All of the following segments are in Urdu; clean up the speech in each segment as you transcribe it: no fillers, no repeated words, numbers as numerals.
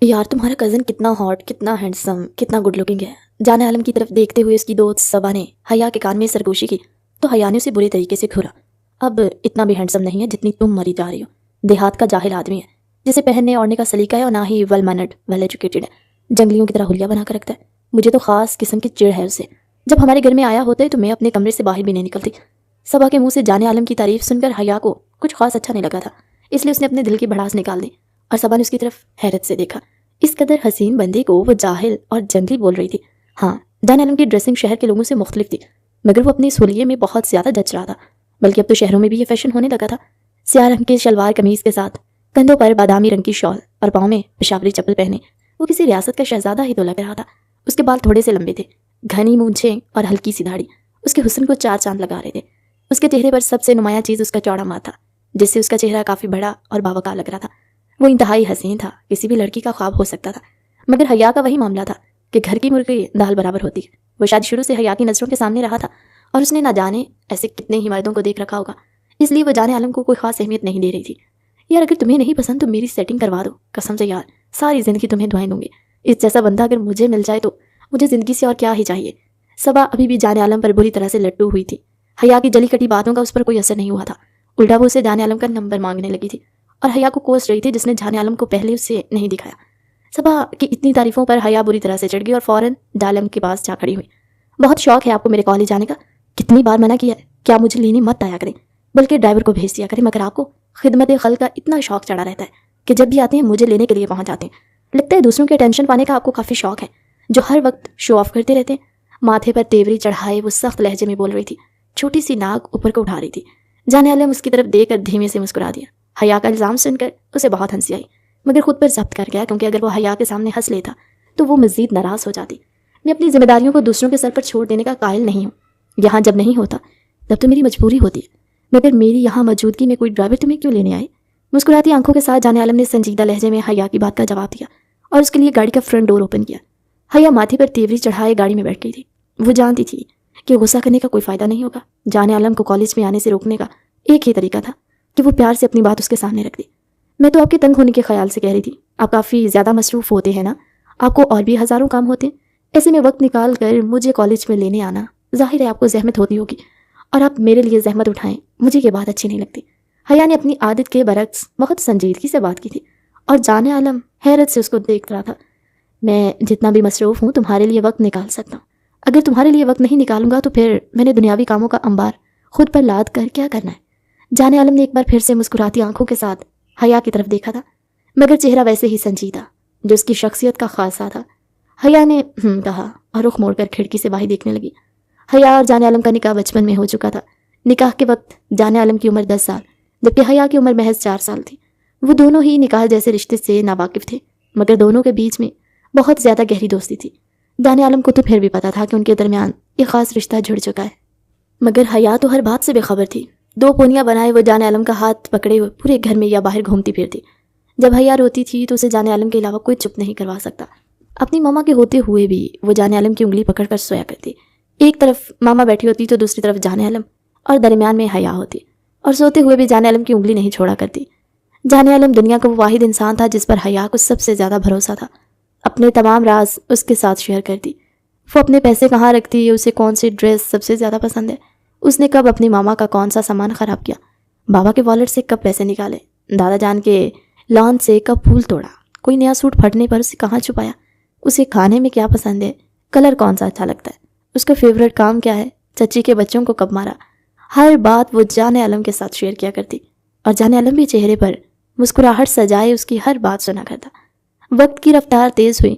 یار تمہارا کزن کتنا ہاٹ، کتنا ہینڈسم، کتنا گڈ لکنگ ہے۔ جان عالم کی طرف دیکھتے ہوئے اس کی دوست صبا نے حیا کے کان میں سرگوشی کی تو حیا نے اسے برے طریقے سے گھورا۔ اب اتنا بھی ہینڈسم نہیں ہے جتنی تم مری جا رہی ہو۔ دیہات کا جاہل آدمی ہے جسے پہننے اوڑھنے کا سلیقہ ہے اور نہ ہی ویل مینرڈ ویل ایجوکیٹڈ ہے۔ جنگلیوں کی طرح حلیہ بنا کر رکھتا ہے۔ مجھے تو خاص قسم کی چڑ ہے اسے۔ جب ہمارے گھر میں آیا ہوتا ہے تو میں اپنے کمرے سے باہر بھی نہیں نکلتی۔ صبا کے منہ سے جان عالم کی تعریف سن کر حیا کو کچھ خاص اچھا نہیں لگا تھا، اس لیے اس نے اپنے دل کی بھڑاس نکال دی اور صبا نے اس کی طرف حیرت سے دیکھا۔ اس قدر حسین بندے کو وہ جاہل اور جنگلی بول رہی تھی۔ ہاں، جان عالم کی ڈریسنگ شہر کے لوگوں سے مختلف تھی، مگر وہ اپنی اس حلیے میں بہت زیادہ جچ رہا تھا۔ بلکہ اب تو شہروں میں بھی یہ فیشن ہونے لگا تھا۔ سیاہ رنگ کے شلوار قمیض کے ساتھ کندھوں پر بادامی رنگ کی شال اور پاؤں میں پشاوری چپل پہنے وہ کسی ریاست کا شہزادہ ہی تو لگ رہا تھا۔ اس کے بال تھوڑے سے لمبے تھے، گھنی مونچھیں اور ہلکی سی داڑھی اس کے حسن کو چار چاند لگا رہے تھے۔ اس کے چہرے پر سب سے نمایاں چیز اس کا چوڑا منہ تھا، جس سے اس کا چہرہ کافی بڑا اور باوقار لگ رہا تھا۔ وہ انتہائی حسین تھا، کسی بھی لڑکی کا خواب ہو سکتا تھا۔ مگر حیا کا وہی معاملہ تھا کہ گھر کی مرغی دال برابر ہوتی ہے۔ وہ شاید شروع سے حیا کی نظروں کے سامنے رہا تھا اور اس نے نہ جانے ایسے کتنے ہی مردوں کو دیکھ رکھا ہوگا، اس لیے وہ جان عالم کو کوئی خاص اہمیت نہیں دے رہی تھی۔ یار اگر تمہیں نہیں پسند تو میری سیٹنگ کروا دو، قسم سے یار ساری زندگی تمہیں دعائیں دوں گی۔ اس جیسا بندہ اگر مجھے مل جائے تو مجھے زندگی سے اور کیا ہی چاہیے۔ صبا ابھی بھی جان عالم پر بری طرح سے لٹو ہوئی تھی۔ حیا کی جلی کٹی باتوں کا اس پر کوئی اثر نہیں ہوا تھا، الٹا وہ اسے جان عالم کا نمبر مانگنے لگی تھی اور حیا کو کوس رہی تھی جس نے جان عالم کو پہلے اسے نہیں دکھایا۔ صبا کی اتنی تعریفوں پر حیا بری طرح سے چڑھ گئی اور فوراً جان عالم کے پاس جا کھڑی ہوئی۔ بہت شوق ہے آپ کو میرے کالج جانے کا، کتنی بار منع کیا ہے کیا مجھے لینے مت آیا کریں، بلکہ ڈرائیور کو بھیج دیا کریں، مگر آپ کو خدمت خلق کا اتنا شوق چڑھا رہتا ہے کہ جب بھی آتے ہیں مجھے لینے کے لیے پہنچ جاتے ہیں۔ لگتا ہے دوسروں کے اٹینشن پانے کا آپ کو کافی شوق ہے، جو ہر وقت شو آف کرتے رہتے ہیں۔ ماتھے پر تیوری چڑھائے وہ سخت لہجے میں بول رہی تھی، چھوٹی سی ناک اوپر کو اٹھا رہی تھی۔ جان عالم اس کی طرف دیکھ کر دھیمے سے مسکرا دیا۔ حیا کا الزام سن کر اسے بہت ہنسی آئی، مگر خود پر ضبط کر گیا کیونکہ اگر وہ حیا کے سامنے ہنس لیتا تو وہ مزید ناراض ہو جاتی۔ میں اپنی ذمہ داریوں کو دوسروں کے سر پر چھوڑ دینے کا قائل نہیں ہوں۔ یہاں جب نہیں ہوتا تب تو میری مجبوری ہوتی ہے، مگر میری یہاں موجودگی میں کوئی ڈرائیور تمہیں کیوں لینے آئے؟ مسکراتی آنکھوں کے ساتھ جان عالم نے سنجیدہ لہجے میں حیا کی بات کا جواب دیا اور اس کے لیے گاڑی کا فرنٹ ڈور اوپن کیا۔ حیا ماتھے پر تیوری چڑھائے گاڑی میں بیٹھ گئی تھی۔ وہ جانتی تھی کہ غصہ کرنے کا کوئی فائدہ نہیں ہوگا۔ جان عالم کو کالج میں آنے سے روکنے کا ایک ہی طریقہ تھا کہ وہ پیار سے اپنی بات اس کے سامنے رکھ دی۔ میں تو آپ کے تنگ ہونے کے خیال سے کہہ رہی تھی، آپ کافی زیادہ مصروف ہوتے ہیں نا، آپ کو اور بھی ہزاروں کام ہوتے ہیں، ایسے میں وقت نکال کر مجھے کالج میں لینے آنا، ظاہر ہے آپ کو زحمت ہوتی ہوگی اور آپ میرے لیے زحمت اٹھائیں، مجھے یہ بات اچھی نہیں لگتی۔ حیا نے اپنی عادت کے برعکس بہت سنجیدگی سے بات کی تھی اور جان عالم حیرت سے اس کو دیکھ رہا تھا۔ میں جتنا بھی مصروف ہوں تمہارے لیے وقت نکال سکتا ہوں، اگر تمہارے لیے وقت نہیں نکالوں گا تو پھر میں نے دنیاوی کاموں کا انبار خود پر لاد کر کیا کرنا ہے؟ جان عالم نے ایک بار پھر سے مسکراتی آنکھوں کے ساتھ حیا کی طرف دیکھا تھا، مگر چہرہ ویسے ہی سنجیدہ جو اس کی شخصیت کا خاصہ تھا۔ حیا نے کہا اور رخ موڑ کر کھڑکی سے باہر دیکھنے لگی۔ حیا اور جان عالم کا نکاح بچپن میں ہو چکا تھا۔ نکاح کے وقت جان عالم کی عمر 10 سال جبکہ حیا کی عمر محض 4 سال تھی۔ وہ دونوں ہی نکاح جیسے رشتے سے ناواقف تھے، مگر دونوں کے بیچ میں بہت زیادہ گہری دوستی تھی۔ جان عالم کو تو پھر بھی پتا تھا کہ ان کے درمیان ایک خاص رشتہ جڑ چکا ہے، مگر حیا تو ہر بات سے بے خبر تھی۔ 2 پونیاں بنائے وہ جان عالم کا ہاتھ پکڑے ہوئے پورے گھر میں یا باہر گھومتی پھرتی۔ جب حیا روتی تھی تو اسے جان عالم کے علاوہ کوئی چپ نہیں کروا سکتا۔ اپنی ماما کے ہوتے ہوئے بھی وہ جان عالم کی انگلی پکڑ کر سویا کرتی۔ ایک طرف ماما بیٹھی ہوتی تو دوسری طرف جان عالم اور درمیان میں حیا ہوتی، اور سوتے ہوئے بھی جان عالم کی انگلی نہیں چھوڑا کرتی۔ جان عالم دنیا کا وہ واحد انسان تھا جس پر حیا کو سب سے زیادہ بھروسہ تھا۔ اپنے تمام راز اس کے ساتھ شیئر کرتی۔ وہ اپنے پیسے کہاں رکھتی، اسے کون سی ڈریس سب سے زیادہ پسند ہے، اس نے کب اپنی ماما کا کون سا سامان خراب کیا، بابا کے والٹ سے کب پیسے نکالے، دادا جان کے لان سے کب پھول توڑا، کوئی نیا سوٹ پھٹنے پر اسے کہاں چھپایا، اسے کھانے میں کیا پسند ہے، کلر کون سا اچھا لگتا ہے، اس کا فیوریٹ کام کیا ہے، چچی کے بچوں کو کب مارا۔ ہر بات وہ جان عالم کے ساتھ شیئر کیا کرتی اور جان عالم بھی چہرے پر مسکراہٹ سجائے اس کی ہر بات سنا کرتا۔ وقت کی رفتار تیز ہوئی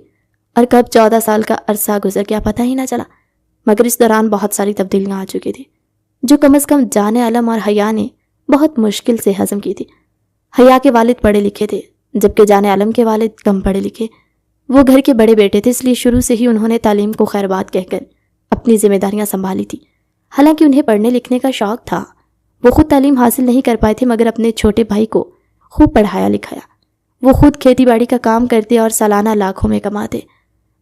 اور کب 14 سال کا عرصہ گزر گیا پتہ ہی نہ چلا، مگر اس دوران بہت ساری تبدیلیاں آ چکی تھی جو کم از کم جان عالم اور حیا نے بہت مشکل سے ہضم کی تھی۔ حیا کے والد پڑھے لکھے تھے جبکہ جان عالم کے والد کم پڑھے لکھے۔ وہ گھر کے بڑے بیٹے تھے، اس لیے شروع سے ہی انہوں نے تعلیم کو خیر بات کہہ کر اپنی ذمہ داریاں سنبھالی تھی۔ حالانکہ انہیں پڑھنے لکھنے کا شوق تھا، وہ خود تعلیم حاصل نہیں کر پائے تھے مگر اپنے چھوٹے بھائی کو خوب پڑھایا لکھایا۔ وہ خود کھیتی باڑی کا کام کرتے اور سالانہ لاکھوں میں کماتے۔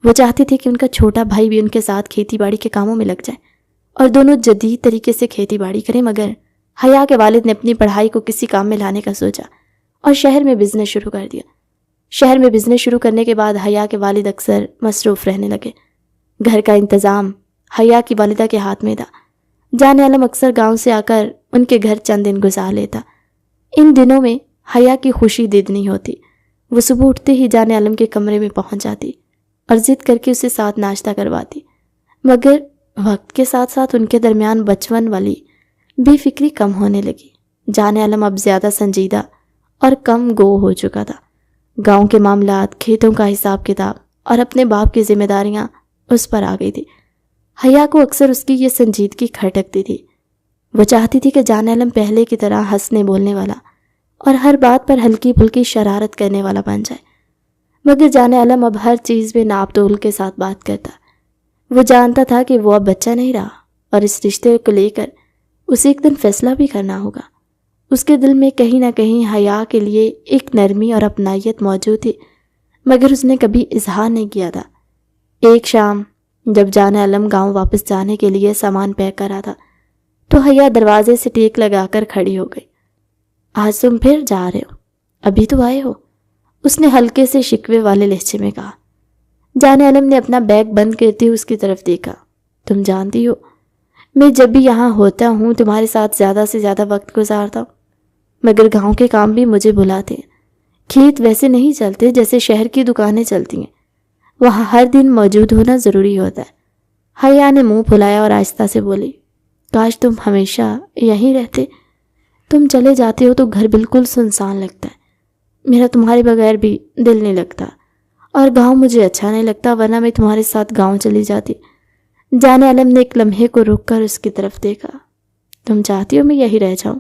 وہ چاہتے تھے کہ ان کا چھوٹا بھائی بھی ان کے ساتھ کھیتی باڑی کے کاموں میں لگ جائے اور دونوں جدید طریقے سے کھیتی باڑی کریں، مگر حیا کے والد نے اپنی پڑھائی کو کسی کام میں لانے کا سوچا اور شہر میں بزنس شروع کر دیا۔ شہر میں بزنس شروع کرنے کے بعد حیا کے والد اکثر مصروف رہنے لگے۔ گھر کا انتظام حیا کی والدہ کے ہاتھ میں تھا۔ جان عالم اکثر گاؤں سے آ کر ان کے گھر چند دن گزار لیتا۔ ان دنوں میں حیا کی خوشی دیدنی ہوتی۔ وہ صبح اٹھتے ہی جان عالم کے کمرے میں پہنچ جاتی اور ضد کر کے اسے ساتھ ناشتہ کرواتی، مگر وقت کے ساتھ ساتھ ان کے درمیان بچپن والی بے فکری کم ہونے لگی۔ جان عالم اب زیادہ سنجیدہ اور کم گو ہو چکا تھا۔ گاؤں کے معاملات، کھیتوں کا حساب کتاب اور اپنے باپ کی ذمہ داریاں اس پر آ گئی تھی۔ حیا کو اکثر اس کی یہ سنجیدگی کھٹکتی تھی۔ وہ چاہتی تھی کہ جان عالم پہلے کی طرح ہنسنے بولنے والا اور ہر بات پر ہلکی پھلکی شرارت کرنے والا بن جائے، مگر جان عالم اب ہر چیز میں ناپ تول کے ساتھ بات کرتا۔ وہ جانتا تھا کہ وہ اب بچہ نہیں رہا اور اس رشتے کو لے کر اسے ایک دن فیصلہ بھی کرنا ہوگا۔ اس کے دل میں کہیں نہ کہیں حیا کے لیے ایک نرمی اور اپنائیت موجود تھی، مگر اس نے کبھی اظہار نہیں کیا تھا۔ ایک شام جب جان عالم گاؤں واپس جانے کے لیے سامان پیک کر رہا تھا تو حیا دروازے سے ٹیک لگا کر کھڑی ہو گئی۔ آج تم پھر جا رہے ہو؟ ابھی تو آئے ہو، اس نے ہلکے سے شکوے والے لہجے میں کہا۔ جان عالم نے اپنا بیگ بند کرتے ہوئے اس کی طرف دیکھا۔ تم جانتی ہو میں جب بھی یہاں ہوتا ہوں تمہارے ساتھ زیادہ سے زیادہ وقت گزارتا ہوں، مگر گاؤں کے کام بھی مجھے بلاتے ہیں۔ کھیت ویسے نہیں چلتے جیسے شہر کی دکانیں چلتی ہیں، وہاں ہر دن موجود ہونا ضروری ہوتا ہے۔ حیا نے منہ پھلایا اور آہستہ سے بولی، کاش تم ہمیشہ یہیں رہتے۔ تم چلے جاتے ہو تو گھر بالکل سنسان لگتا ہے، میرا تمہارے بغیر بھی دل نہیں لگتا، اور گاؤں مجھے اچھا نہیں لگتا، ورنہ میں تمہارے ساتھ گاؤں چلی جاتی۔ جان عالم نے ایک لمحے کو رک کر اس کی طرف دیکھا۔ تم چاہتی ہو میں یہی رہ جاؤں؟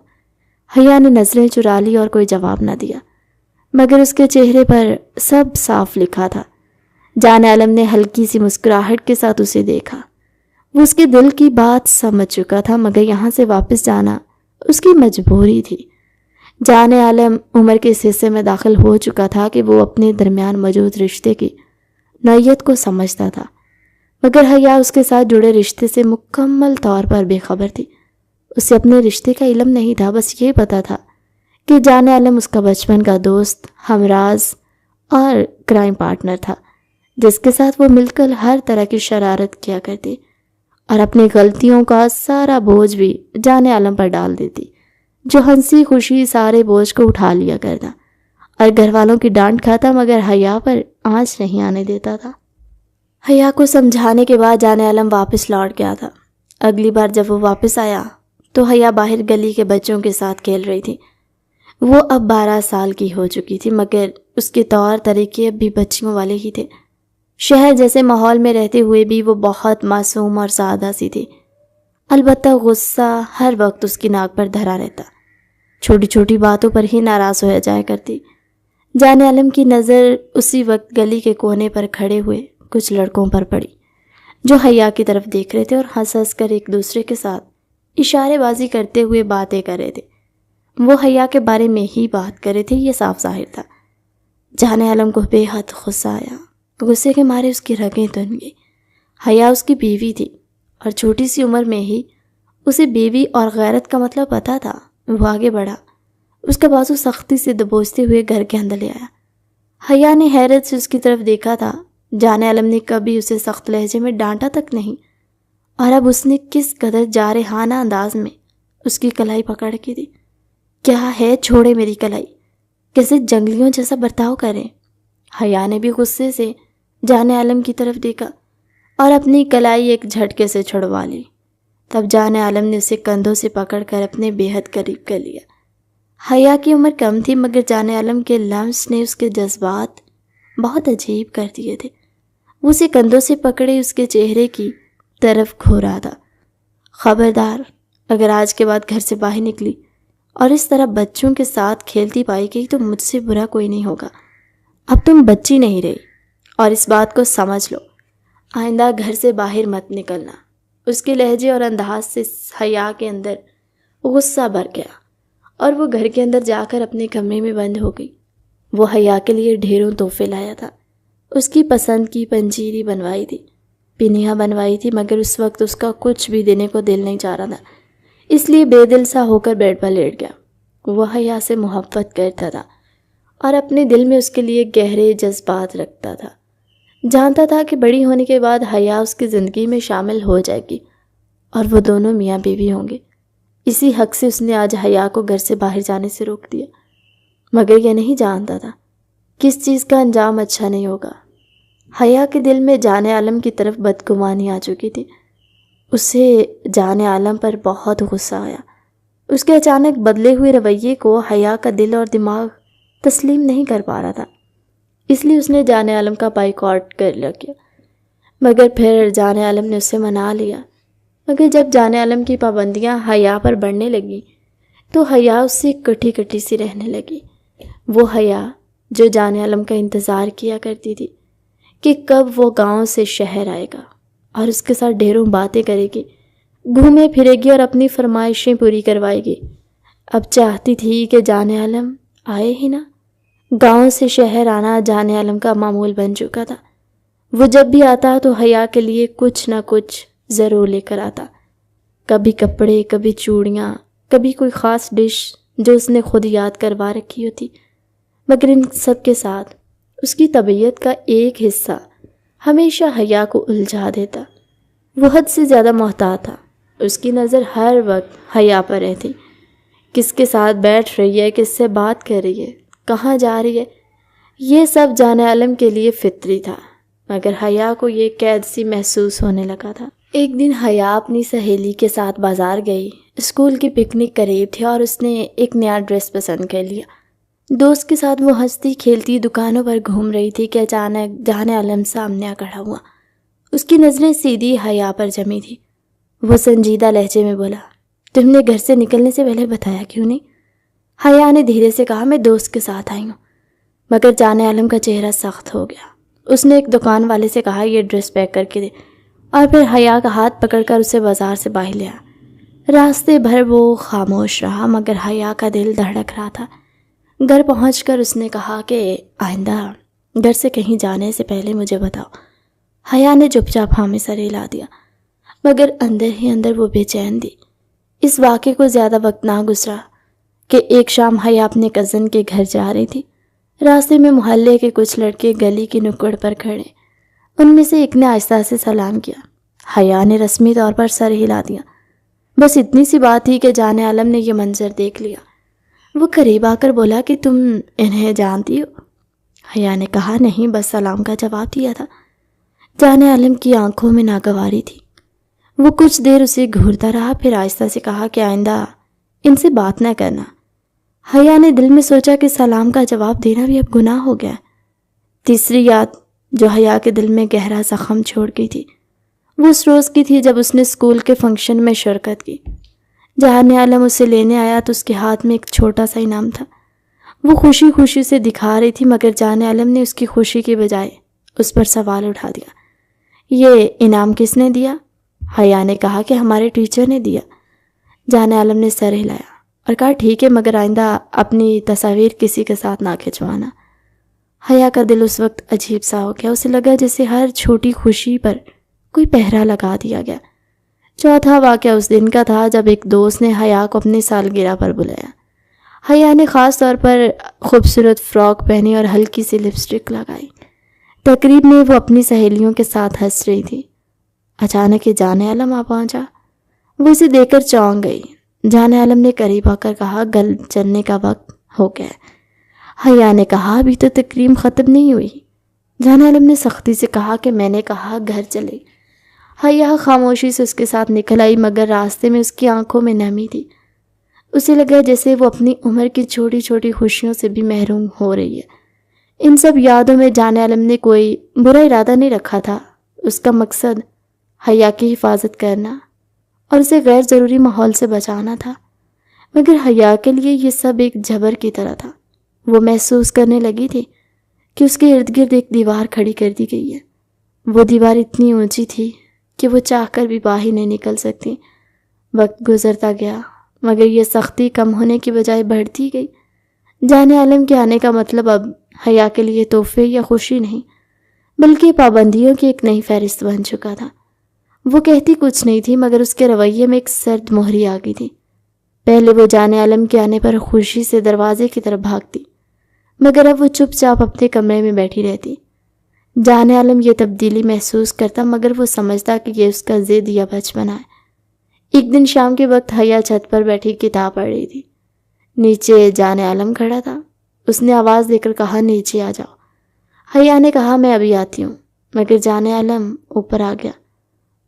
حیا نے نظریں چرا لی اور کوئی جواب نہ دیا، مگر اس کے چہرے پر سب صاف لکھا تھا۔ جان عالم نے ہلکی سی مسکراہٹ کے ساتھ اسے دیکھا۔ وہ اس کے دل کی بات سمجھ چکا تھا، مگر یہاں سے واپس جانا اس کی مجبوری تھی۔ جان عالم عمر کے اس حصے میں داخل ہو چکا تھا کہ وہ اپنے درمیان موجود رشتے کی نوعیت کو سمجھتا تھا، مگر حیا اس کے ساتھ جڑے رشتے سے مکمل طور پر بے خبر تھی۔ اسے اپنے رشتے کا علم نہیں تھا، بس یہ پتا تھا کہ جان عالم اس کا بچپن کا دوست، ہمراز اور کرائم پارٹنر تھا، جس کے ساتھ وہ مل کر ہر طرح کی شرارت کیا کرتی اور اپنی غلطیوں کا سارا بوجھ بھی جان عالم پر ڈال دیتی، جو ہنسی خوشی سارے بوجھ کو اٹھا لیا کرتا اور گھر والوں کی ڈانٹ کھاتا، مگر حیا پر آنچ نہیں آنے دیتا تھا۔ حیا کو سمجھانے کے بعد جان عالم واپس لوٹ گیا تھا۔ اگلی بار جب وہ واپس آیا تو حیا باہر گلی کے بچوں کے ساتھ کھیل رہی تھی۔ وہ اب 12 سال کی ہو چکی تھی، مگر اس کے طور طریقے اب بھی بچیوں والے ہی تھے۔ شہر جیسے ماحول میں رہتے ہوئے بھی وہ بہت معصوم اور سادہ سی تھی، البتہ غصہ ہر وقت اس کی ناک پر دھرا رہتا، چھوٹی چھوٹی باتوں پر ہی ناراض ہو جایا کرتی۔ جان عالم کی نظر اسی وقت گلی کے کونے پر کھڑے ہوئے کچھ لڑکوں پر پڑی، جو حیا کی طرف دیکھ رہے تھے اور ہنس ہنس کر ایک دوسرے کے ساتھ اشارے بازی کرتے ہوئے باتیں کر رہے تھے۔ وہ حیا کے بارے میں ہی بات کر رہے تھے، یہ صاف ظاہر تھا۔ جان عالم کو بے حد غصہ آیا، غصے کے مارے اس کی رگیں تن گئی۔ حیا اس کی بیوی تھی اور چھوٹی سی عمر میں ہی اسے بیوی اور غیرت کا مطلب پتا تھا۔ وہ آگے بڑھا، اس کا بازو سختی سے دبوچتے ہوئے گھر کے اندر لے آیا۔ حیا نے حیرت سے اس کی طرف دیکھا تھا۔ جان عالم نے کبھی اسے سخت لہجے میں ڈانٹا تک نہیں، اور اب اس نے کس قدر جارحانہ انداز میں اس کی کلائی پکڑ کے دی۔ کیا ہے، چھوڑے میری کلائی، کیسے جنگلیوں جیسا برتاؤ کریں۔ حیا نے بھی غصے سے جان عالم کی طرف دیکھا اور اپنی کلائی ایک جھٹکے سے چھڑوا لی۔ تب جان عالم نے اسے کندھوں سے پکڑ کر اپنے بے حد قریب کر لیا۔ حیا کی عمر کم تھی، مگر جان عالم کے لمس نے اس کے جذبات بہت عجیب کر دیے تھے۔ وہ اسے کندھوں سے پکڑے اس کے چہرے کی طرف گھورا تھا۔ خبردار، اگر آج کے بعد گھر سے باہر نکلی اور اس طرح بچوں کے ساتھ کھیلتی پائی گئی تو مجھ سے برا کوئی نہیں ہوگا۔ اب تم بچی نہیں رہی، اور اس بات کو سمجھ لو، آئندہ گھر سے باہر مت نکلنا۔ اس کے لہجے اور انداز سے حیا کے اندر غصہ بھر گیا اور وہ گھر کے اندر جا کر اپنے کمرے میں بند ہو گئی۔ وہ حیا کے لیے ڈھیروں تحفے لایا تھا، اس کی پسند کی پنجیری بنوائی تھی، پنیاں بنوائی تھی، مگر اس وقت اس کا کچھ بھی دینے کو دل نہیں چاہ رہا تھا، اس لیے بے دل سا ہو کر بیڈ پر لیٹ گیا۔ وہ حیا سے محبت کرتا تھا اور اپنے دل میں اس کے لیے گہرے جذبات رکھتا تھا۔ جانتا تھا کہ بڑی ہونے کے بعد حیا اس کی زندگی میں شامل ہو جائے گی اور وہ دونوں میاں بیوی ہوں گے۔ اسی حق سے اس نے آج حیا کو گھر سے باہر جانے سے روک دیا، مگر یہ نہیں جانتا تھا کہ اس چیز کا انجام اچھا نہیں ہوگا۔ حیا کے دل میں جان عالم کی طرف بدگمانی آ چکی تھی۔ اسے جان عالم پر بہت غصہ آیا۔ اس کے اچانک بدلے ہوئے رویے کو حیا کا دل اور دماغ تسلیم نہیں کر پا رہا تھا، اس لیے اس نے جان عالم کا بائیکاٹ کر لیا۔ مگر پھر جان عالم نے اسے منا لیا۔ مگر جب جان عالم کی پابندیاں حیا پر بڑھنے لگیں تو حیا اس سے کٹی کٹی سی رہنے لگی۔ وہ حیا جو جان عالم کا انتظار کیا کرتی تھی کہ کب وہ گاؤں سے شہر آئے گا اور اس کے ساتھ ڈھیروں باتیں کرے گی، گھومے پھرے گی اور اپنی فرمائشیں پوری کروائے گی، اب چاہتی تھی کہ جان عالم آئے ہی نہ۔ گاؤں سے شہر آنا جان عالم کا معمول بن چکا تھا۔ وہ جب بھی آتا تو حیا کے لیے کچھ نہ کچھ ضرور لے کر آتا، کبھی کپڑے، کبھی چوڑیاں، کبھی کوئی خاص ڈش جو اس نے خود یاد کروا رکھی ہوتی۔ مگر ان سب کے ساتھ اس کی طبیعت کا ایک حصہ ہمیشہ حیا کو الجھا دیتا۔ وہ حد سے زیادہ محتاط تھا، اس کی نظر ہر وقت حیا پر رہتی، کس کے ساتھ بیٹھ رہی ہے، کس سے بات کر رہی ہے، کہاں جا رہی ہے۔ یہ سب جان عالم کے لیے فطری تھا، مگر حیا کو یہ قید سی محسوس ہونے لگا تھا۔ ایک دن حیا اپنی سہیلی کے ساتھ بازار گئی۔ اسکول کی پکنک قریب تھی اور اس نے ایک نیا ڈریس پسند کر لیا۔ دوست کے ساتھ وہ ہنستی کھیلتی دکانوں پر گھوم رہی تھی کہ اچانک جان عالم سامنے آ کھڑا ہوا۔ اس کی نظریں سیدھی حیا پر جمی تھی۔ وہ سنجیدہ لہجے میں بولا، تم نے گھر سے نکلنے سے پہلے بتایا کیوں نہیں؟ حیا نے دھیرے سے کہا، میں دوست کے ساتھ آئی ہوں۔ مگر جان عالم کا چہرہ سخت ہو گیا۔ اس نے ایک دکان والے سے کہا، یہ ڈریس پیک کر کے دے، اور پھر حیا کا ہاتھ پکڑ کر اسے بازار سے باہر لیا۔ راستے بھر وہ خاموش رہا، مگر حیا کا دل دھڑک رہا تھا۔ گھر پہنچ کر اس نے کہا کہ آئندہ گھر سے کہیں جانے سے پہلے مجھے بتاؤ۔ حیا نے چپ چاپ ہاں میں سر ہلا دیا، مگر اندر ہی اندر وہ بے چین تھی۔ اس واقعے کو زیادہ وقت نہ گزرا کہ ایک شام حیا اپنے کزن کے گھر جا رہی تھی۔ راستے میں محلے کے کچھ لڑکے گلی کی نکڑ پر کھڑے، ان میں سے ایک نے آہستہ سے سلام کیا۔ حیا نے رسمی طور پر سر ہلا دیا۔ بس اتنی سی بات تھی کہ جان عالم نے یہ منظر دیکھ لیا۔ وہ قریب آ کر بولا کہ تم انہیں جانتی ہو؟ حیا نے کہا نہیں، بس سلام کا جواب دیا تھا۔ جان عالم کی آنکھوں میں ناگواری تھی۔ وہ کچھ دیر اسے گھورتا رہا، پھر آہستہ سے کہا کہ آئندہ ان سے بات نہ کرنا۔ حیا نے دل میں سوچا کہ سلام کا جواب دینا بھی اب گناہ ہو گیا۔ تیسری یاد جو حیا کے دل میں گہرا زخم چھوڑ گئی تھی، وہ اس روز کی تھی جب اس نے اسکول کے فنکشن میں شرکت کی۔ جان عالم اسے لینے آیا تو اس کے ہاتھ میں ایک چھوٹا سا انعام تھا۔ وہ خوشی خوشی سے دکھا رہی تھی، مگر جان عالم نے اس کی خوشی کی بجائے اس پر سوال اٹھا دیا۔ یہ انعام کس نے دیا؟ حیا نے کہا کہ ہمارے ٹیچر نے دیا۔ جان عالم نے سر ہلایا اور کہا ٹھیک ہے، مگر آئندہ اپنی تصاویر کسی کے ساتھ نہ کھنچوانا۔ حیا کا دل اس وقت عجیب سا ہو گیا۔ اسے لگا جیسے ہر چھوٹی خوشی پر کوئی پہرا لگا دیا گیا۔ چوتھا واقعہ اس دن کا تھا جب ایک دوست نے حیا کو اپنی سالگرہ پر بلایا۔ حیا نے خاص طور پر خوبصورت فراک پہنی اور ہلکی سی لپسٹک لگائی۔ تقریب میں وہ اپنی سہیلیوں کے ساتھ ہنس رہی تھی۔ اچانک یہ جان عالم آ پہنچا۔ وہ اسے دیکھ کر چونک گئی۔ جان عالم نے قریب آ کر کہا، گل چلنے کا وقت ہو گیا ہے۔ حیا نے کہا ابھی تو تقریب ختم نہیں ہوئی۔ جان عالم نے سختی سے کہا کہ میں نے کہا گھر چلے۔ حیا خاموشی سے اس کے ساتھ نکل آئی، مگر راستے میں اس کی آنکھوں میں نمی تھی۔ اسے لگا جیسے وہ اپنی عمر کی چھوٹی چھوٹی خوشیوں سے بھی محروم ہو رہی ہے۔ ان سب یادوں میں جان عالم نے کوئی برا ارادہ نہیں رکھا تھا۔ اس کا مقصد حیا کی حفاظت کرنا اور اسے غیر ضروری ماحول سے بچانا تھا، مگر حیا کے لیے یہ سب ایک جبر کی طرح تھا۔ وہ محسوس کرنے لگی تھی کہ اس کے ارد گرد ایک دیوار کھڑی کر دی گئی ہے۔ وہ دیوار اتنی اونچی تھی کہ وہ چاہ کر بھی باہر نہیں نکل سکتی۔ وقت گزرتا گیا، مگر یہ سختی کم ہونے کی بجائے بڑھتی گئی۔ جان عالم کے آنے کا مطلب اب حیا کے لیے تحفے یا خوشی نہیں، بلکہ پابندیوں کی ایک نئی فہرست بن چکا تھا۔ وہ کہتی کچھ نہیں تھی، مگر اس کے رویے میں ایک سرد مہری آ گئی تھی۔ پہلے وہ جان عالم کے آنے پر خوشی سے دروازے کی طرف بھاگتی، مگر اب وہ چپ چاپ اپنے کمرے میں بیٹھی رہتی۔ جان عالم یہ تبدیلی محسوس کرتا، مگر وہ سمجھتا کہ یہ اس کا ضد یا بچپنا ہے۔ ایک دن شام کے وقت حیا چھت پر بیٹھی کتاب پڑھ رہی تھی۔ نیچے جان عالم کھڑا تھا۔ اس نے آواز دے کر کہا، نیچے آ جاؤ۔ حیا نے کہا، میں ابھی آتی ہوں، مگر جان عالم اوپر آ گیا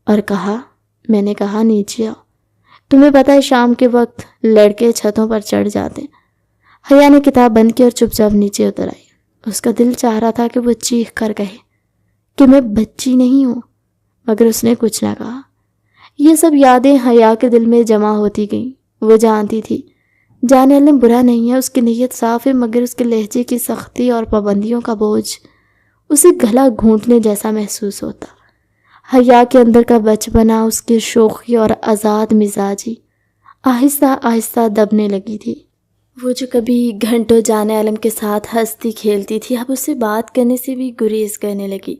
اور کہا، میں نے کہا نیچے آؤ، تمہیں پتہ ہے شام کے وقت لڑکے چھتوں پر چڑھ جاتے ہیں۔ حیا نے کتاب بند کی اور چپ چاپ نیچے اتر آئی۔ اس کا دل چاہ رہا تھا کہ وہ چیخ کر کہے کہ میں بچی نہیں ہوں، مگر اس نے کچھ نہ کہا۔ یہ سب یادیں حیا کے دل میں جمع ہوتی گئیں۔ وہ جانتی تھی جان عالم برا نہیں ہے، اس کی نیت صاف ہے، مگر اس کے لہجے کی سختی اور پابندیوں کا بوجھ اسے گلا گھونٹنے جیسا محسوس ہوتا۔ حیا کے اندر کا بچپنا، اس کی شوخی اور آزاد مزاجی آہستہ آہستہ دبنے لگی تھی۔ وہ جو کبھی گھنٹوں جان عالم کے ساتھ ہنستی کھیلتی تھی، اب اسے بات کرنے سے بھی گریز کرنے لگی۔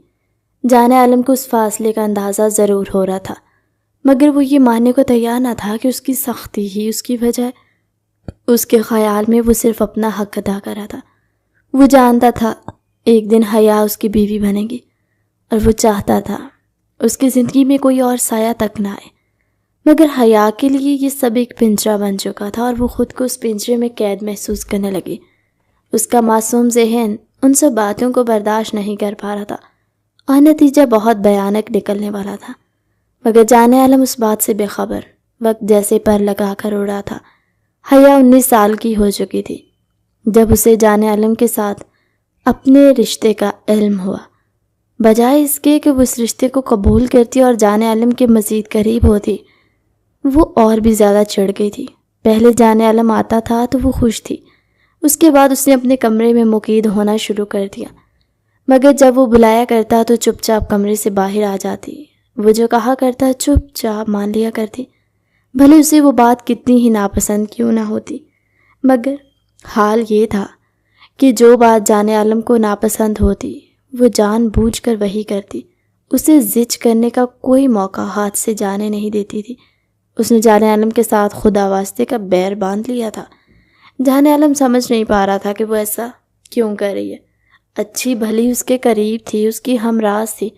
جان عالم کو اس فاصلے کا اندازہ ضرور ہو رہا تھا، مگر وہ یہ ماننے کو تیار نہ تھا کہ اس کی سختی ہی اس کی وجہ ہے۔ اس کے خیال میں وہ صرف اپنا حق ادا کر رہا تھا۔ وہ جانتا تھا ایک دن حیا اس کی بیوی بنے گی، اور وہ چاہتا تھا اس کی زندگی میں کوئی اور سایہ تک نہ آئے، مگر حیا کے لیے یہ سب ایک پنجرہ بن چکا تھا، اور وہ خود کو اس پنجرے میں قید محسوس کرنے لگی۔ اس کا معصوم ذہن ان سب باتوں کو برداشت نہیں کر پا رہا تھا، اور نتیجہ بہت بھیانک نکلنے والا تھا۔ مگر جان عالم اس بات سے بے خبر، وقت جیسے پر لگا کر اڑا تھا۔ حیا 19 سال کی ہو چکی تھی جب اسے جان عالم کے ساتھ اپنے رشتے کا علم ہوا۔ بجائے اس کے کہ وہ اس رشتے کو قبول کرتی اور جان عالم کے مزید قریب ہوتی، وہ اور بھی زیادہ چڑھ گئی تھی۔ پہلے جان عالم آتا تھا تو وہ خوش تھی، اس کے بعد اس نے اپنے کمرے میں مقید ہونا شروع کر دیا، مگر جب وہ بلایا کرتا تو چپ چاپ کمرے سے باہر آ جاتی۔ وہ جو کہا کرتا چپ چاپ مان لیا کرتی، بھلے اسے وہ بات کتنی ہی ناپسند کیوں نہ ہوتی۔ مگر حال یہ تھا کہ جو بات جان عالم کو ناپسند ہوتی وہ جان بوجھ کر وہی کرتی، اسے زج کرنے کا کوئی موقع ہاتھ سے جانے نہیں دیتی تھی۔ اس نے جان عالم کے ساتھ خدا واسطے کا بیر باندھ لیا تھا۔ جان عالم سمجھ نہیں پا رہا تھا کہ وہ ایسا کیوں کر رہی ہے۔ اچھی بھلی اس کے قریب تھی، اس کی ہمراز تھی،